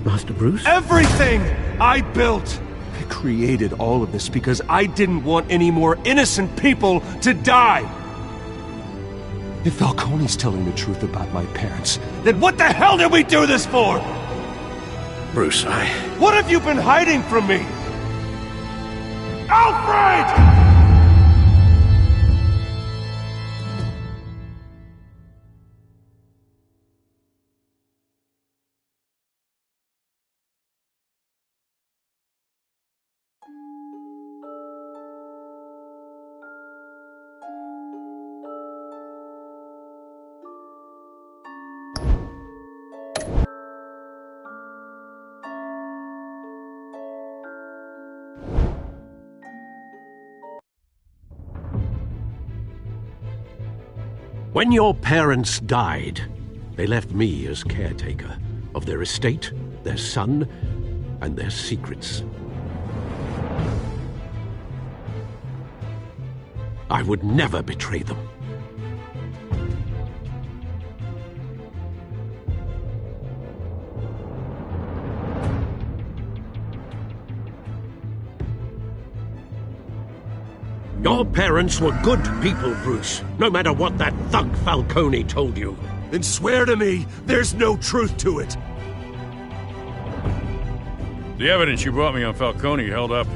Speaker 7: Master Bruce?
Speaker 20: Everything I built! I created all of this because I didn't want any more innocent people to die! If Falcone's telling the truth about my parents, then what the hell did we do this for?
Speaker 7: Bruce,
Speaker 20: What have you been hiding from me? Alfred!
Speaker 7: When your parents died, they left me as caretaker of their estate, their son, and their secrets. I would never betray them. Your parents were good people, Bruce, no matter what that thug Falcone told you.
Speaker 20: Then swear to me there's no truth to it.
Speaker 19: The evidence you brought me on Falcone held up.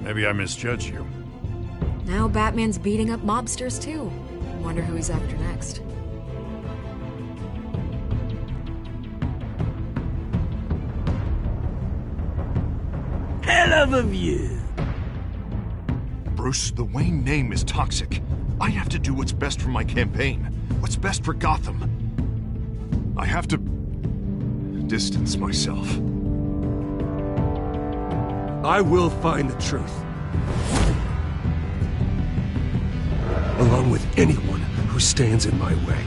Speaker 19: Maybe I misjudged you.
Speaker 17: Now Batman's beating up mobsters, too. Wonder who he's after next.
Speaker 7: Hell of a view.
Speaker 8: Bruce, the Wayne name is toxic. I have to do what's best for my campaign. What's best for Gotham. I have to distance myself.
Speaker 20: I will find the truth. Along with anyone who stands in my way.